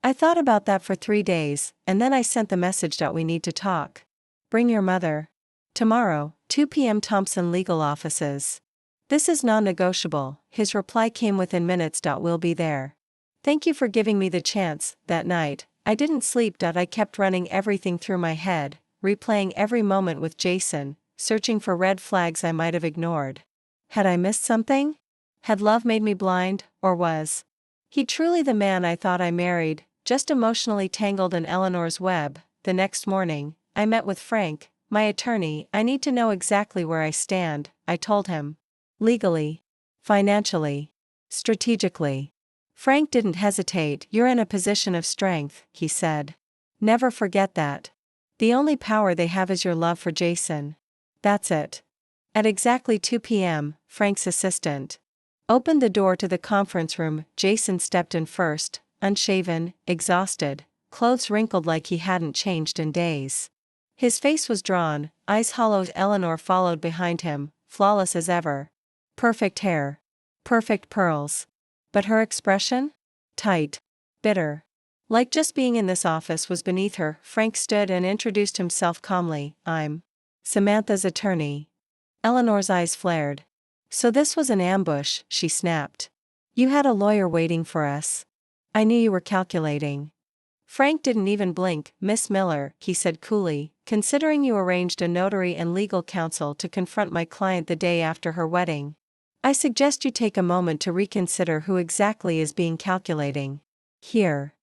I thought about that for 3 days, and then I sent the message that we need to talk. Bring your mother. Tomorrow, 2 p.m. Thompson Legal Offices. This is non-negotiable. His reply came within minutes. We'll be there. Thank you for giving me the chance. That night, I didn't sleep. I kept running everything through my head, replaying every moment with Jason, searching for red flags I might have ignored. Had I missed something? Had love made me blind, or was he truly the man I thought I married, just emotionally tangled in Eleanor's web? The next morning, I met with Frank, my attorney. I need to know exactly where I stand, I told him. Legally, financially, strategically. Frank didn't hesitate. You're in a position of strength, he said. Never forget that. The only power they have is your love for Jason. That's it. At exactly 2 p.m., Frank's assistant opened the door to the conference room. Jason stepped in first, unshaven, exhausted, clothes wrinkled like he hadn't changed in days. His face was drawn, eyes hollow. Eleanor followed behind him, flawless as ever. Perfect hair. Perfect pearls. But her expression? Tight. Bitter. Like just being in this office was beneath her. Frank stood and introduced himself calmly. I'm Samantha's attorney. Eleanor's eyes flared. So this was an ambush, she snapped. You had a lawyer waiting for us. I knew you were calculating. Frank didn't even blink. Miss Miller, he said coolly, considering you arranged a notary and legal counsel to confront my client the day after her wedding, I suggest you take a moment to reconsider who exactly is being calculating here.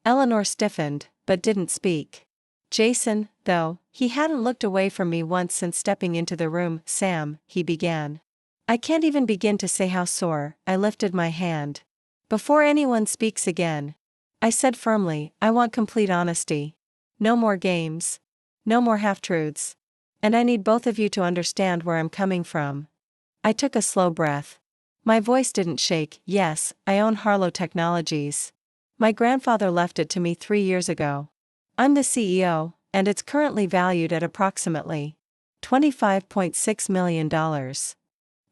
Eleanor stiffened, but didn't speak. Jason, though, he hadn't looked away from me once since stepping into the room. Sam, he began. I can't even begin to say how sore. I lifted my hand. Before anyone speaks again, I said firmly, I want complete honesty. No more games. No more half-truths. And I need both of you to understand where I'm coming from. I took a slow breath. My voice didn't shake. Yes, I own Harlow Technologies. My grandfather left it to me 3 years ago. I'm the CEO, and it's currently valued at approximately $25.6 million.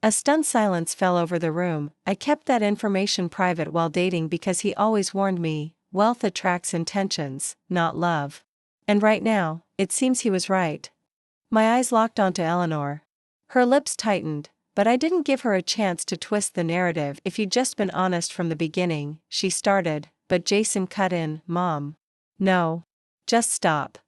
A stunned silence fell over the room. I kept that information private while dating because he always warned me, wealth attracts intentions, not love. And right now, it seems he was right. My eyes locked onto Eleanor. Her lips tightened, but I didn't give her a chance to twist the narrative. If you'd just been honest from the beginning, she started, but Jason cut in, Mom. No. Just stop.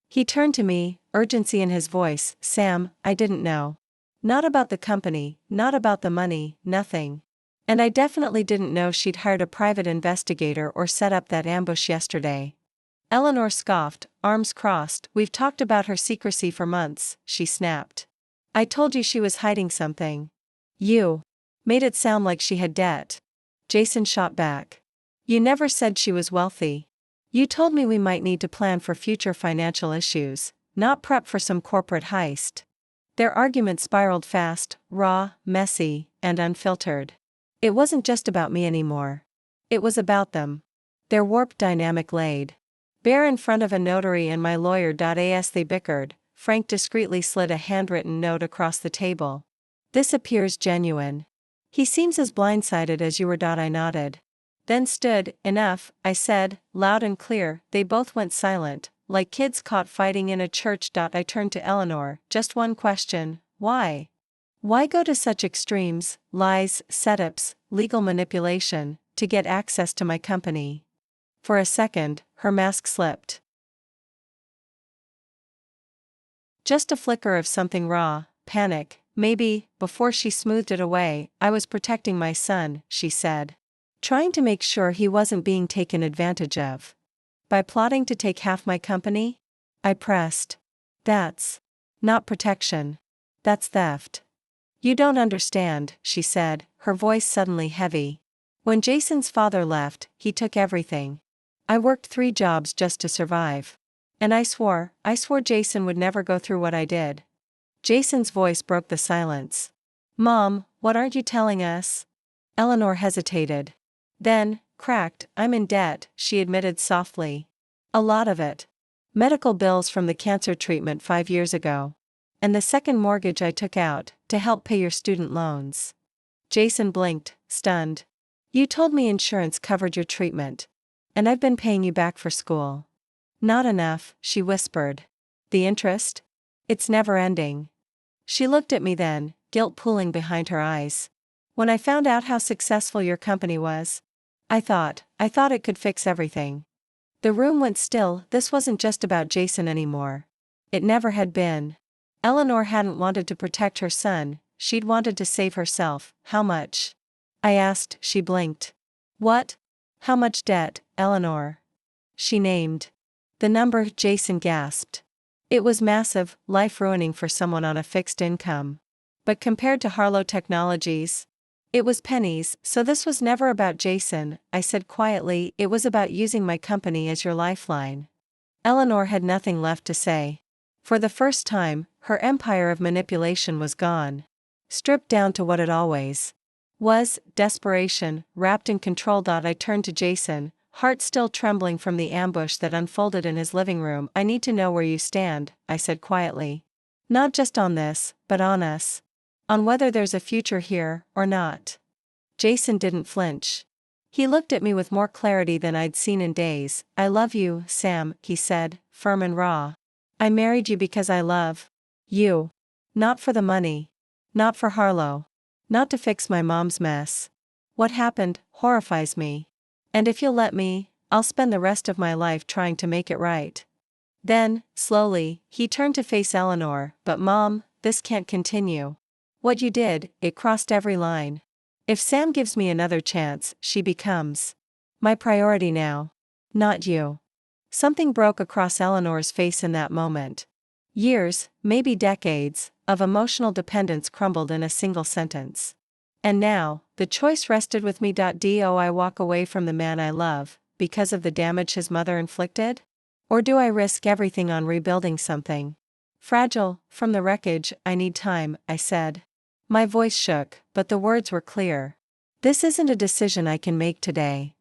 He turned to me, urgency in his voice. Sam, I didn't know. Not about the company, not about the money, nothing. And I definitely didn't know she'd hired a private investigator or set up that ambush yesterday. Eleanor scoffed, arms crossed. We've talked about her secrecy for months, she snapped. I told you she was hiding something. You made it sound like she had debt. Jason shot back. You never said she was wealthy. You told me we might need to plan for future financial issues, not prep for some corporate heist. Their argument spiraled fast, raw, messy, and unfiltered. It wasn't just about me anymore. It was about them. Their warped dynamic laid bare in front of a notary and my lawyer. As they bickered, Frank discreetly slid a handwritten note across the table. This appears genuine. He seems as blindsided as you were. I nodded. Then stood. Enough, I said, loud and clear. They both went silent, like kids caught fighting in a church. I turned to Eleanor. Just one question, why? Why go to such extremes, lies, setups, legal manipulation, to get access to my company? For a second, her mask slipped. Just a flicker of something raw, panic, maybe. Before she smoothed it away, I was protecting my son, she said. Trying to make sure he wasn't being taken advantage of. By plotting to take half my company? I pressed. That's not protection. That's theft. You don't understand, she said, her voice suddenly heavy. When Jason's father left, he took everything. I worked 3 jobs just to survive. And I swore Jason would never go through what I did. Jason's voice broke the silence. Mom, what aren't you telling us? Eleanor hesitated. Then, cracked, I'm in debt, she admitted softly. A lot of it. Medical bills from the cancer treatment 5 years ago. And the second mortgage I took out, to help pay your student loans. Jason blinked, stunned. You told me insurance covered your treatment. And I've been paying you back for school. Not enough, she whispered. The interest? It's never ending. She looked at me then, guilt pooling behind her eyes. When I found out how successful your company was, I thought it could fix everything. The room went still. This wasn't just about Jason anymore. It never had been. Eleanor hadn't wanted to protect her son, she'd wanted to save herself. How much? I asked. She blinked. What? How much debt, Eleanor? She named the number. Jason gasped. It was massive, life-ruining for someone on a fixed income. But compared to Harlow Technologies, it was pennies. So this was never about Jason, I said quietly. It was about using my company as your lifeline. Eleanor had nothing left to say. For the first time, her empire of manipulation was gone. Stripped down to what it always was, desperation, wrapped in control. I turned to Jason, heart still trembling from the ambush that unfolded in his living room. I need to know where you stand, I said quietly. Not just on this, but on us. On whether there's a future here, or not. Jason didn't flinch. He looked at me with more clarity than I'd seen in days. I love you, Sam, he said, firm and raw. I married you because I love you. Not for the money. Not for Harlow. Not to fix my mom's mess. What happened horrifies me. And if you'll let me, I'll spend the rest of my life trying to make it right. Then, slowly, he turned to face Eleanor. But Mom, this can't continue. What you did, it crossed every line. If Sam gives me another chance, she becomes my priority now. Not you. Something broke across Eleanor's face in that moment. Years, maybe decades, of emotional dependence crumbled in a single sentence. And now, the choice rested with me. Do I walk away from the man I love, because of the damage his mother inflicted? Or do I risk everything on rebuilding something fragile from the wreckage? I need time, I said. My voice shook, but the words were clear. This isn't a decision I can make today.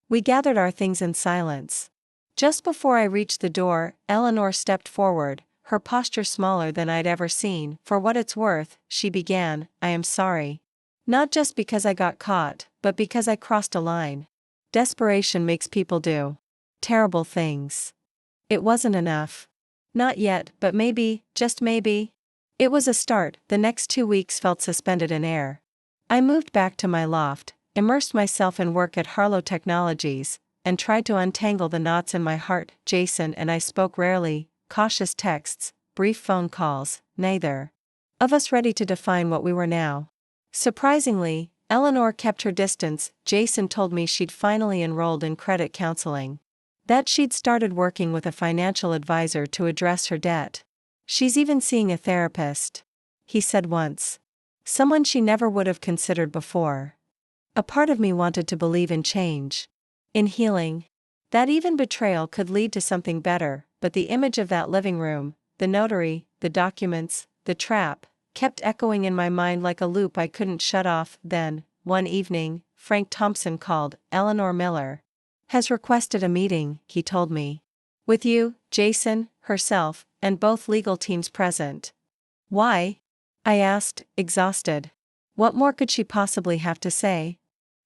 We gathered our things in silence. Just before I reached the door, Eleanor stepped forward, her posture smaller than I'd ever seen. For what it's worth, she began, I am sorry. Not just because I got caught, but because I crossed a line. Desperation makes people do terrible things. It wasn't enough. Not yet, but maybe, just maybe. It was a start. The next 2 weeks felt suspended in air. I moved back to my loft, immersed myself in work at Harlow Technologies, and tried to untangle the knots in my heart. Jason and I spoke rarely, cautious texts, brief phone calls, neither of us ready to define what we were now. Surprisingly, Eleanor kept her distance. Jason told me she'd finally enrolled in credit counseling. That she'd started working with a financial advisor to address her debt. She's even seeing a therapist, he said once. Someone she never would have considered before. A part of me wanted to believe in change, in healing, that even betrayal could lead to something better, but the image of that living room, the notary, the documents, the trap, kept echoing in my mind like a loop I couldn't shut off. Then, one evening, Frank Thompson called. Eleanor Miller has requested a meeting, he told me. With you, Jason, herself, and both legal teams present. Why? I asked, exhausted. What more could she possibly have to say?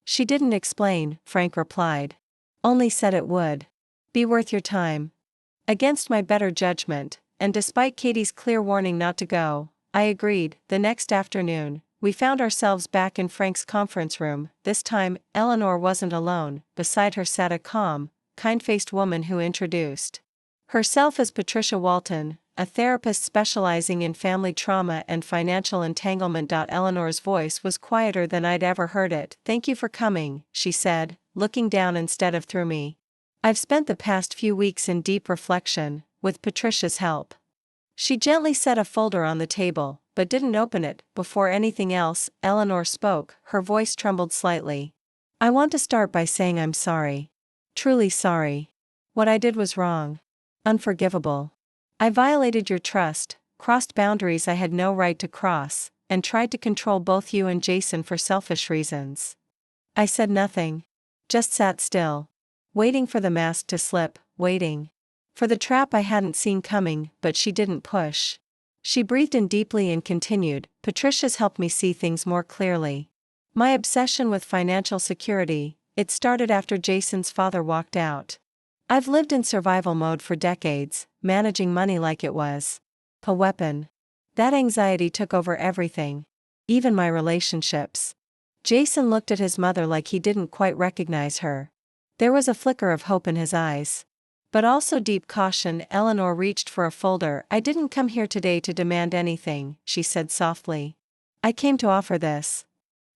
She didn't explain, Frank replied. Only said it would be worth your time. Against my better judgment, and despite Katie's clear warning not to go, I agreed. The next afternoon, we found ourselves back in Frank's conference room. This time, Eleanor wasn't alone. Beside her sat a calm, kind-faced woman who introduced herself as Patricia Walton, a therapist specializing in family trauma and financial entanglement. Eleanor's voice was quieter than I'd ever heard it. Thank you for coming, she said, looking down instead of through me. I've spent the past few weeks in deep reflection, with Patricia's help. She gently set a folder on the table, but didn't open it. Before anything else, Eleanor spoke. Her voice trembled slightly. I want to start by saying I'm sorry. Truly sorry. What I did was wrong. Unforgivable. I violated your trust, crossed boundaries I had no right to cross, and tried to control both you and Jason for selfish reasons. I said nothing. Just sat still. Waiting for the mask to slip, waiting for the trap I hadn't seen coming, but she didn't push. She breathed in deeply and continued, Patricia's helped me see things more clearly. My obsession with financial security, it started after Jason's father walked out. I've lived in survival mode for decades, managing money like it was a weapon. That anxiety took over everything, even my relationships. Jason looked at his mother like he didn't quite recognize her. There was a flicker of hope in his eyes, but also deep caution. Eleanor reached for a folder. I didn't come here today to demand anything, she said softly. I came to offer this.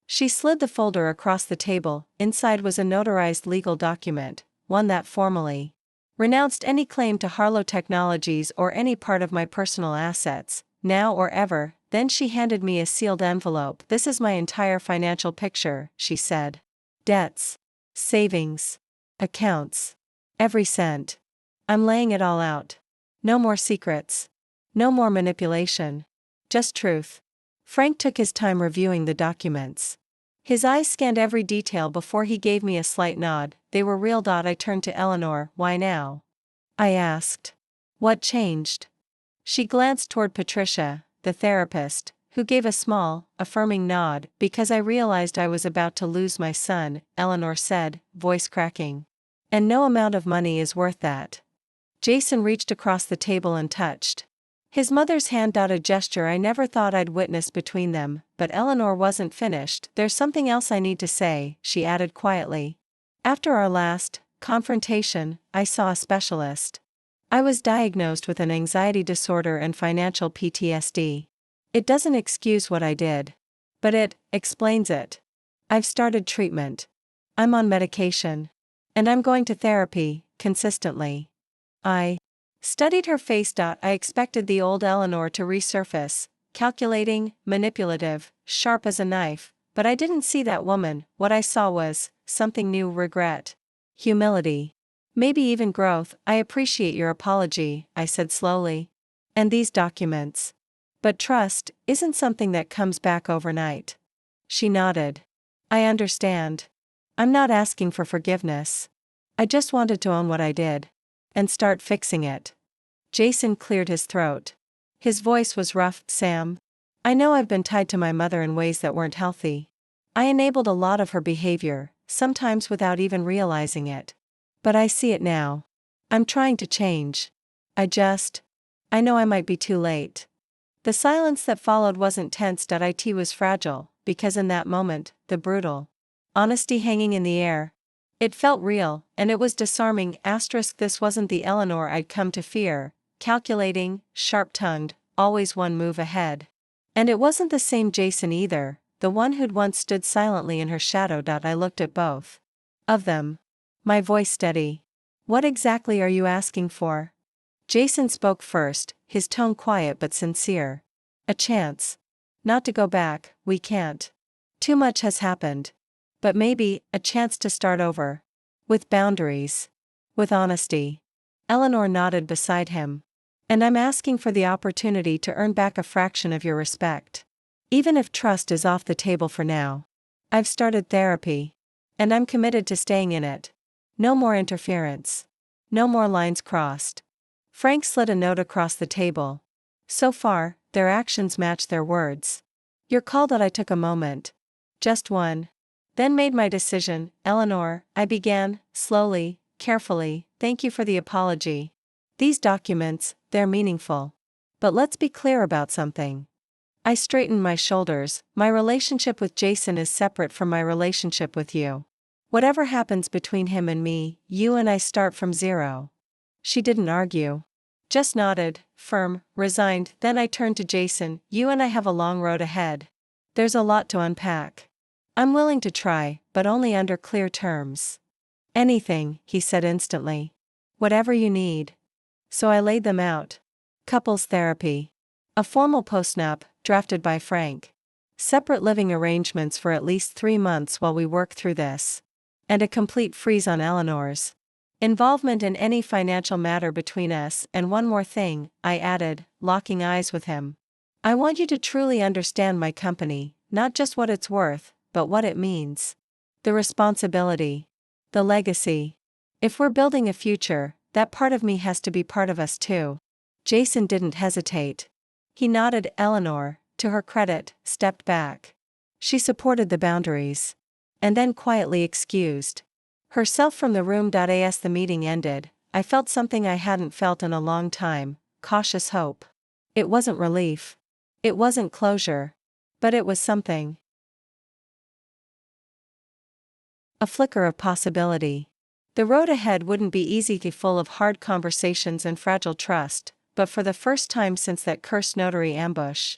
She slid the folder across the table. Inside was a notarized legal document, one that formally renounced any claim to Harlow Technologies or any part of my personal assets, now or ever. Then she handed me a sealed envelope. This is my entire financial picture, she said. Debts, savings, accounts, every cent. I'm laying it all out. No more secrets. No more manipulation. Just truth. Frank took his time reviewing the documents. His eyes scanned every detail before he gave me a slight nod. They were real. I turned to Eleanor. Why now? I asked. What changed? She glanced toward Patricia, the therapist, who gave a small, affirming nod. Because I realized I was about to lose my son, Eleanor said, voice cracking. And no amount of money is worth that. Jason reached across the table and touched his mother's hand. A gesture I never thought I'd witness between them, but Eleanor wasn't finished. There's something else I need to say, she added quietly. After our last confrontation, I saw a specialist. I was diagnosed with an anxiety disorder and financial PTSD. It doesn't excuse what I did, but it explains it. I've started treatment. I'm on medication. And I'm going to therapy, consistently. I studied her face. I expected the old Eleanor to resurface, calculating, manipulative, sharp as a knife, but I didn't see that woman. What I saw was something new: regret, humility, maybe even growth. I appreciate your apology, I said slowly. And these documents. But trust isn't something that comes back overnight. She nodded. I understand. I'm not asking for forgiveness. I just wanted to own what I did. And start fixing it. Jason cleared his throat. His voice was rough. Sam, I know I've been tied to my mother in ways that weren't healthy. I enabled a lot of her behavior, sometimes without even realizing it. But I see it now. I'm trying to change. I know I might be too late. The silence that followed wasn't tense. It was fragile, because in that moment, the brutal honesty hanging in the air. It felt real, and it was disarming. This wasn't the Eleanor I'd come to fear, calculating, sharp-tongued, always one move ahead. And it wasn't the same Jason either, the one who'd once stood silently in her shadow. I looked at both of them. My voice steady. What exactly are you asking for? Jason spoke first, his tone quiet but sincere. A chance. Not to go back, we can't. Too much has happened. But maybe, a chance to start over. With boundaries. With honesty. Eleanor nodded beside him. And I'm asking for the opportunity to earn back a fraction of your respect. Even if trust is off the table for now. I've started therapy. And I'm committed to staying in it. No more interference. No more lines crossed. Frank slid a note across the table. So far, their actions match their words. Your call. I took a moment. Just one. Then made my decision. Eleanor, I began, slowly, carefully. Thank you for the apology. These documents, they're meaningful. But let's be clear about something. I straightened my shoulders. My relationship with Jason is separate from my relationship with you. Whatever happens between him and me, you and I start from zero. She didn't argue. Just nodded, firm, resigned. Then I turned to Jason. You and I have a long road ahead. There's a lot to unpack. I'm willing to try, but only under clear terms. Anything, he said instantly. Whatever you need. So I laid them out. Couples therapy. A formal postnup, drafted by Frank. Separate living arrangements for at least 3 months while we work through this. And a complete freeze on Eleanor's involvement in any financial matter between us. And one more thing, I added, locking eyes with him. I want you to truly understand my company, not just what it's worth, but what it means. The responsibility. The legacy. If we're building a future, that part of me has to be part of us too. Jason didn't hesitate. He nodded. Eleanor, to her credit, stepped back. She supported the boundaries. And then quietly excused herself from the room. As the meeting ended, I felt something I hadn't felt in a long time, cautious hope. It wasn't relief. It wasn't closure. But it was something. A flicker of possibility. The road ahead wouldn't be easy, full of hard conversations and fragile trust, but for the first time since that cursed notary ambush,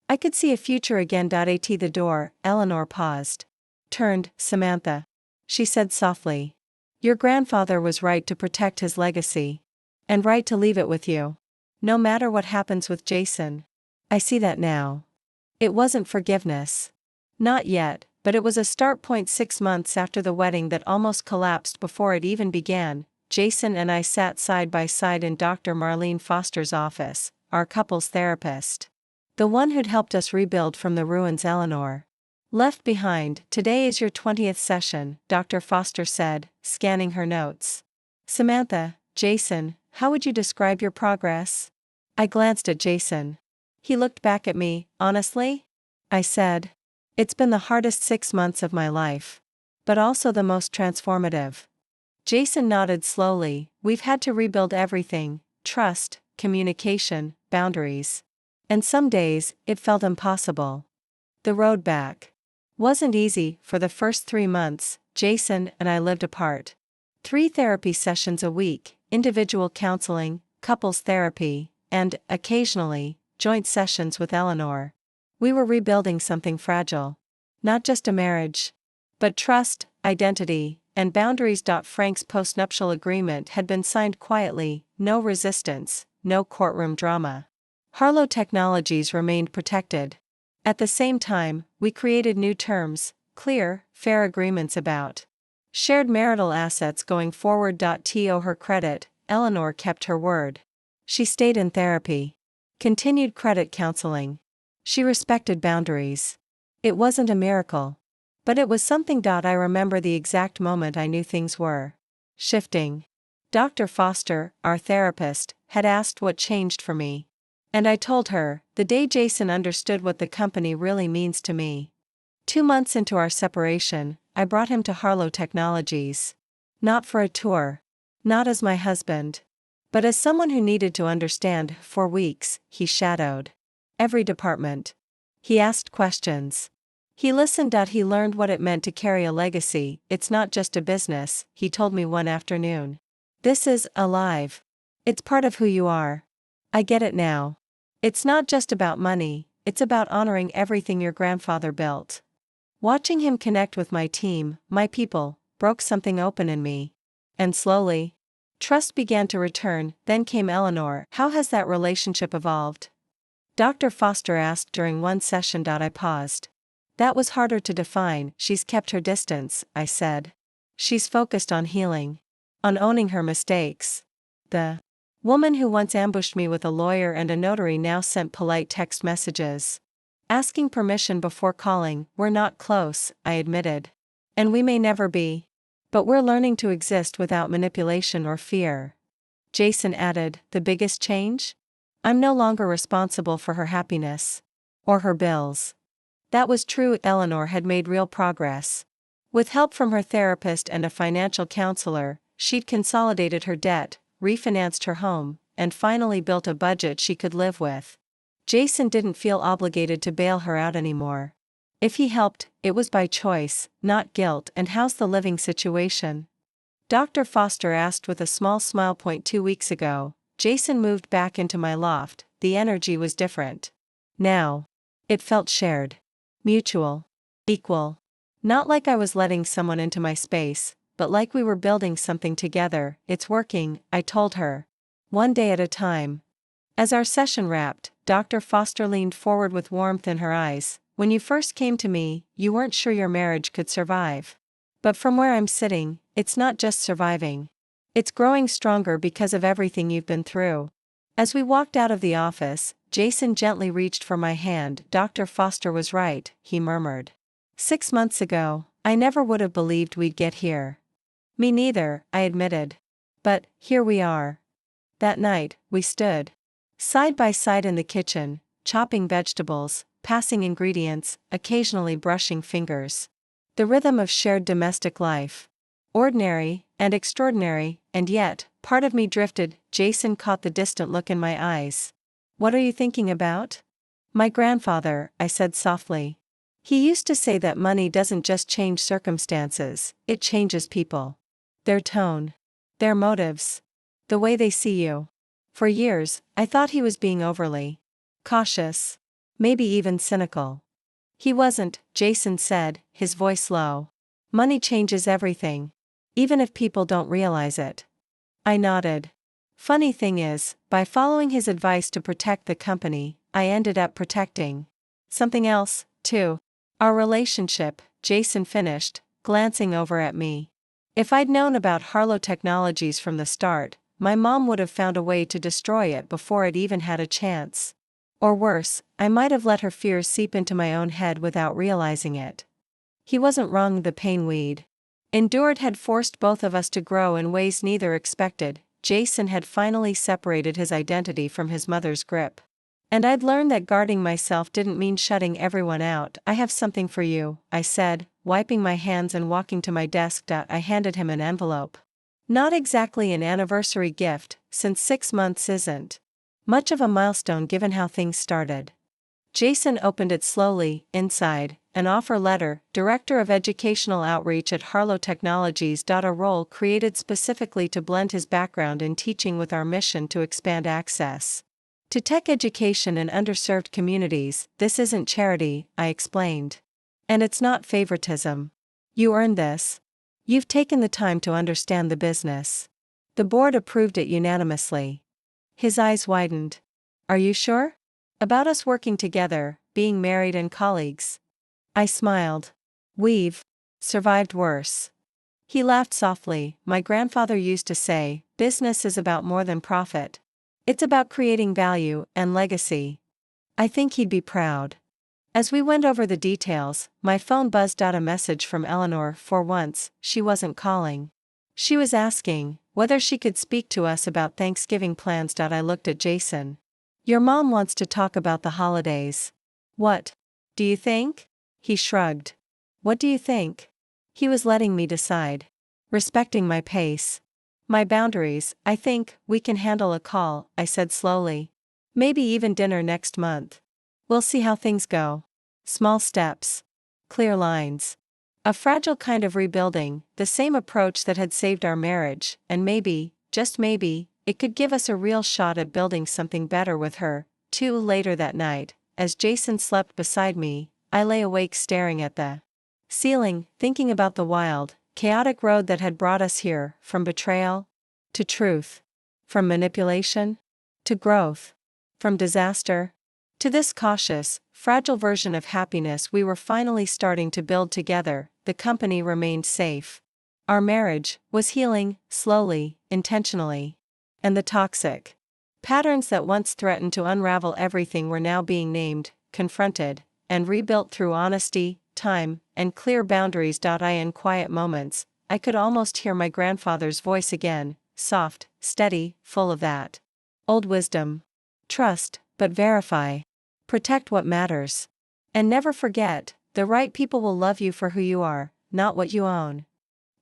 I could see a future again. At the door, Eleanor paused. Turned. Samantha. She said softly. Your grandfather was right to protect his legacy. And right to leave it with you. No matter what happens with Jason. I see that now. It wasn't forgiveness. Not yet, but it was a start point. 6 months after the wedding that almost collapsed before it even began, Jason and I sat side by side in Dr. Marlene Foster's office, our couples therapist. The one who'd helped us rebuild from the ruins Eleanor left behind. Today is your 20th session, Dr. Foster said, scanning her notes. Samantha, Jason, how would you describe your progress? I glanced at Jason. He looked back at me. Honestly? I said. It's been the hardest 6 months of my life. But also the most transformative. Jason nodded slowly. We've had to rebuild everything: trust, communication, boundaries. And some days, it felt impossible. The road back wasn't easy. For the first 3 months, Jason and I lived apart. 3 therapy sessions a week, individual counseling, couples therapy, and, occasionally, joint sessions with Eleanor. We were rebuilding something fragile. Not just a marriage. But trust, identity, and boundaries. Frank's postnuptial agreement had been signed quietly, no resistance, no courtroom drama. Harlow Technologies remained protected. At the same time, we created new terms, clear, fair agreements about shared marital assets going forward. To her credit, Eleanor kept her word. She stayed in therapy, continued credit counseling. She respected boundaries. It wasn't a miracle, but it was something. I remember the exact moment I knew things were shifting. Dr. Foster, our therapist, had asked what changed for me. And I told her, the day Jason understood what the company really means to me. 2 months into our separation, I brought him to Harlow Technologies. Not for a tour. Not as my husband. But as someone who needed to understand. For weeks, he shadowed every department. He asked questions. He listened. He learned what it meant to carry a legacy. It's not just a business, he told me one afternoon. This is alive. It's part of who you are. I get it now. It's not just about money, it's about honoring everything your grandfather built. Watching him connect with my team, my people, broke something open in me. And slowly, trust began to return. Then came Eleanor. How has that relationship evolved? Dr. Foster asked during one session. I paused. That was harder to define. She's kept her distance, I said. She's focused on healing. On owning her mistakes. The woman who once ambushed me with a lawyer and a notary now sent polite text messages. Asking permission before calling. We're not close, I admitted. And we may never be. But we're learning to exist without manipulation or fear. Jason added, the biggest change? I'm no longer responsible for her happiness. Or her bills. That was true. Eleanor had made real progress. With help from her therapist and a financial counselor, she'd consolidated her debt, refinanced her home, and finally built a budget she could live with. Jason didn't feel obligated to bail her out anymore. If he helped, it was by choice, not guilt. And how's the living situation? Dr. Foster asked with a small smile. 2 weeks ago, Jason moved back into my loft. The energy was different. Now. It felt shared. Mutual. Equal. Not like I was letting someone into my space, but like we were building something together. It's working, I told her. One day at a time. As our session wrapped, Dr. Foster leaned forward with warmth in her eyes. When you first came to me, you weren't sure your marriage could survive. But from where I'm sitting, it's not just surviving. It's growing stronger because of everything you've been through. As we walked out of the office, Jason gently reached for my hand. Dr. Foster was right, he murmured. 6 months ago, I never would have believed we'd get here. Me neither, I admitted. But, here we are. That night, we stood side by side in the kitchen, chopping vegetables, passing ingredients, occasionally brushing fingers. The rhythm of shared domestic life. Ordinary, and extraordinary, and yet, part of me drifted. Jason caught the distant look in my eyes. What are you thinking about? My grandfather, I said softly. He used to say that money doesn't just change circumstances, it changes people. Their tone. Their motives. The way they see you. For years, I thought he was being overly cautious. Maybe even cynical. He wasn't, Jason said, his voice low. Money changes everything. Even if people don't realize it. I nodded. Funny thing is, by following his advice to protect the company, I ended up protecting something else, too. Our relationship, Jason finished, glancing over at me. If I'd known about Harlow Technologies from the start, my mom would have found a way to destroy it before it even had a chance. Or worse, I might have let her fears seep into my own head without realizing it. He wasn't wrong. The pain we'd endured had forced both of us to grow in ways neither expected. Jason had finally separated his identity from his mother's grip. And I'd learned that guarding myself didn't mean shutting everyone out. I have something for you, I said, wiping my hands and walking to my desk. I handed him an envelope. Not exactly an anniversary gift, since 6 months isn't much of a milestone given how things started. Jason opened it slowly. Inside, an offer letter, Director of Educational Outreach at Harlow Technologies. A role created specifically to blend his background in teaching with our mission to expand access to tech education in underserved communities. This isn't charity, I explained. And it's not favoritism. You earned this. You've taken the time to understand the business. The board approved it unanimously. His eyes widened. Are you sure? About us working together, being married and colleagues. I smiled. We've survived worse. He laughed softly. My grandfather used to say, business is about more than profit. It's about creating value and legacy. I think he'd be proud. As we went over the details, my phone buzzed out a message from Eleanor. For once, she wasn't calling. She was asking whether she could speak to us about Thanksgiving plans. I looked at Jason. Your mom wants to talk about the holidays. What do you think? He shrugged. What do you think? He was letting me decide. Respecting my pace. My boundaries. I think we can handle a call, I said slowly. Maybe even dinner next month. We'll see how things go. Small steps. Clear lines. A fragile kind of rebuilding, the same approach that had saved our marriage, and maybe, just maybe, it could give us a real shot at building something better with her. Later that night, as Jason slept beside me, I lay awake staring at the ceiling, thinking about the wild, chaotic road that had brought us here, from betrayal to truth, from manipulation to growth, from disaster to this cautious, fragile version of happiness we were finally starting to build together. The company remained safe. Our marriage was healing, slowly, intentionally. And the toxic patterns that once threatened to unravel everything were now being named, confronted, and rebuilt through honesty, time, and clear boundaries. In quiet moments, I could almost hear my grandfather's voice again, soft, steady, full of that old wisdom. Trust, but verify. Protect what matters. And never forget, the right people will love you for who you are, not what you own.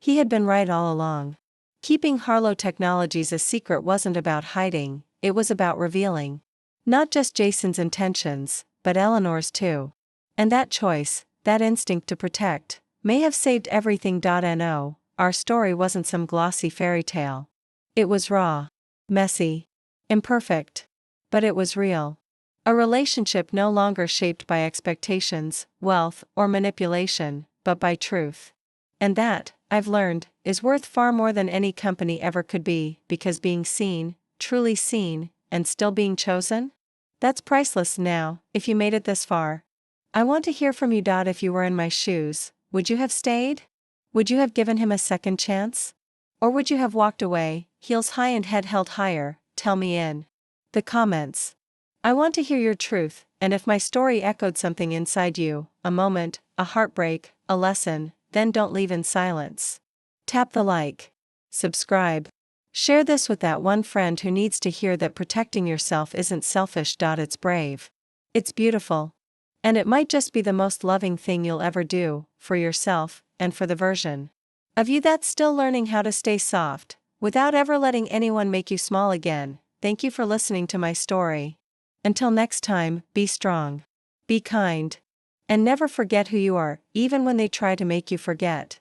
He had been right all along. Keeping Harlow Technologies a secret wasn't about hiding, it was about revealing. Not just Jason's intentions, but Eleanor's too. And that choice, that instinct to protect, may have saved everything. No, our story wasn't some glossy fairy tale. It was raw, messy, imperfect. But it was real. A relationship no longer shaped by expectations, wealth, or manipulation, but by truth. And that, I've learned, is worth far more than any company ever could be, because being seen, truly seen, and still being chosen? That's priceless. Now, if you made it this far, I want to hear from you. If you were in my shoes, would you have stayed? Would you have given him a second chance? Or would you have walked away, heels high and head held higher? Tell me in the comments. I want to hear your truth, and if my story echoed something inside you, a moment, a heartbreak, a lesson, then don't leave in silence. Tap the like, subscribe, share this with that one friend who needs to hear that protecting yourself isn't selfish. It's brave. It's beautiful. And it might just be the most loving thing you'll ever do, for yourself, and for the version of you that's still learning how to stay soft, without ever letting anyone make you small again. Thank you for listening to my story. Until next time, be strong, be kind, and never forget who you are, even when they try to make you forget.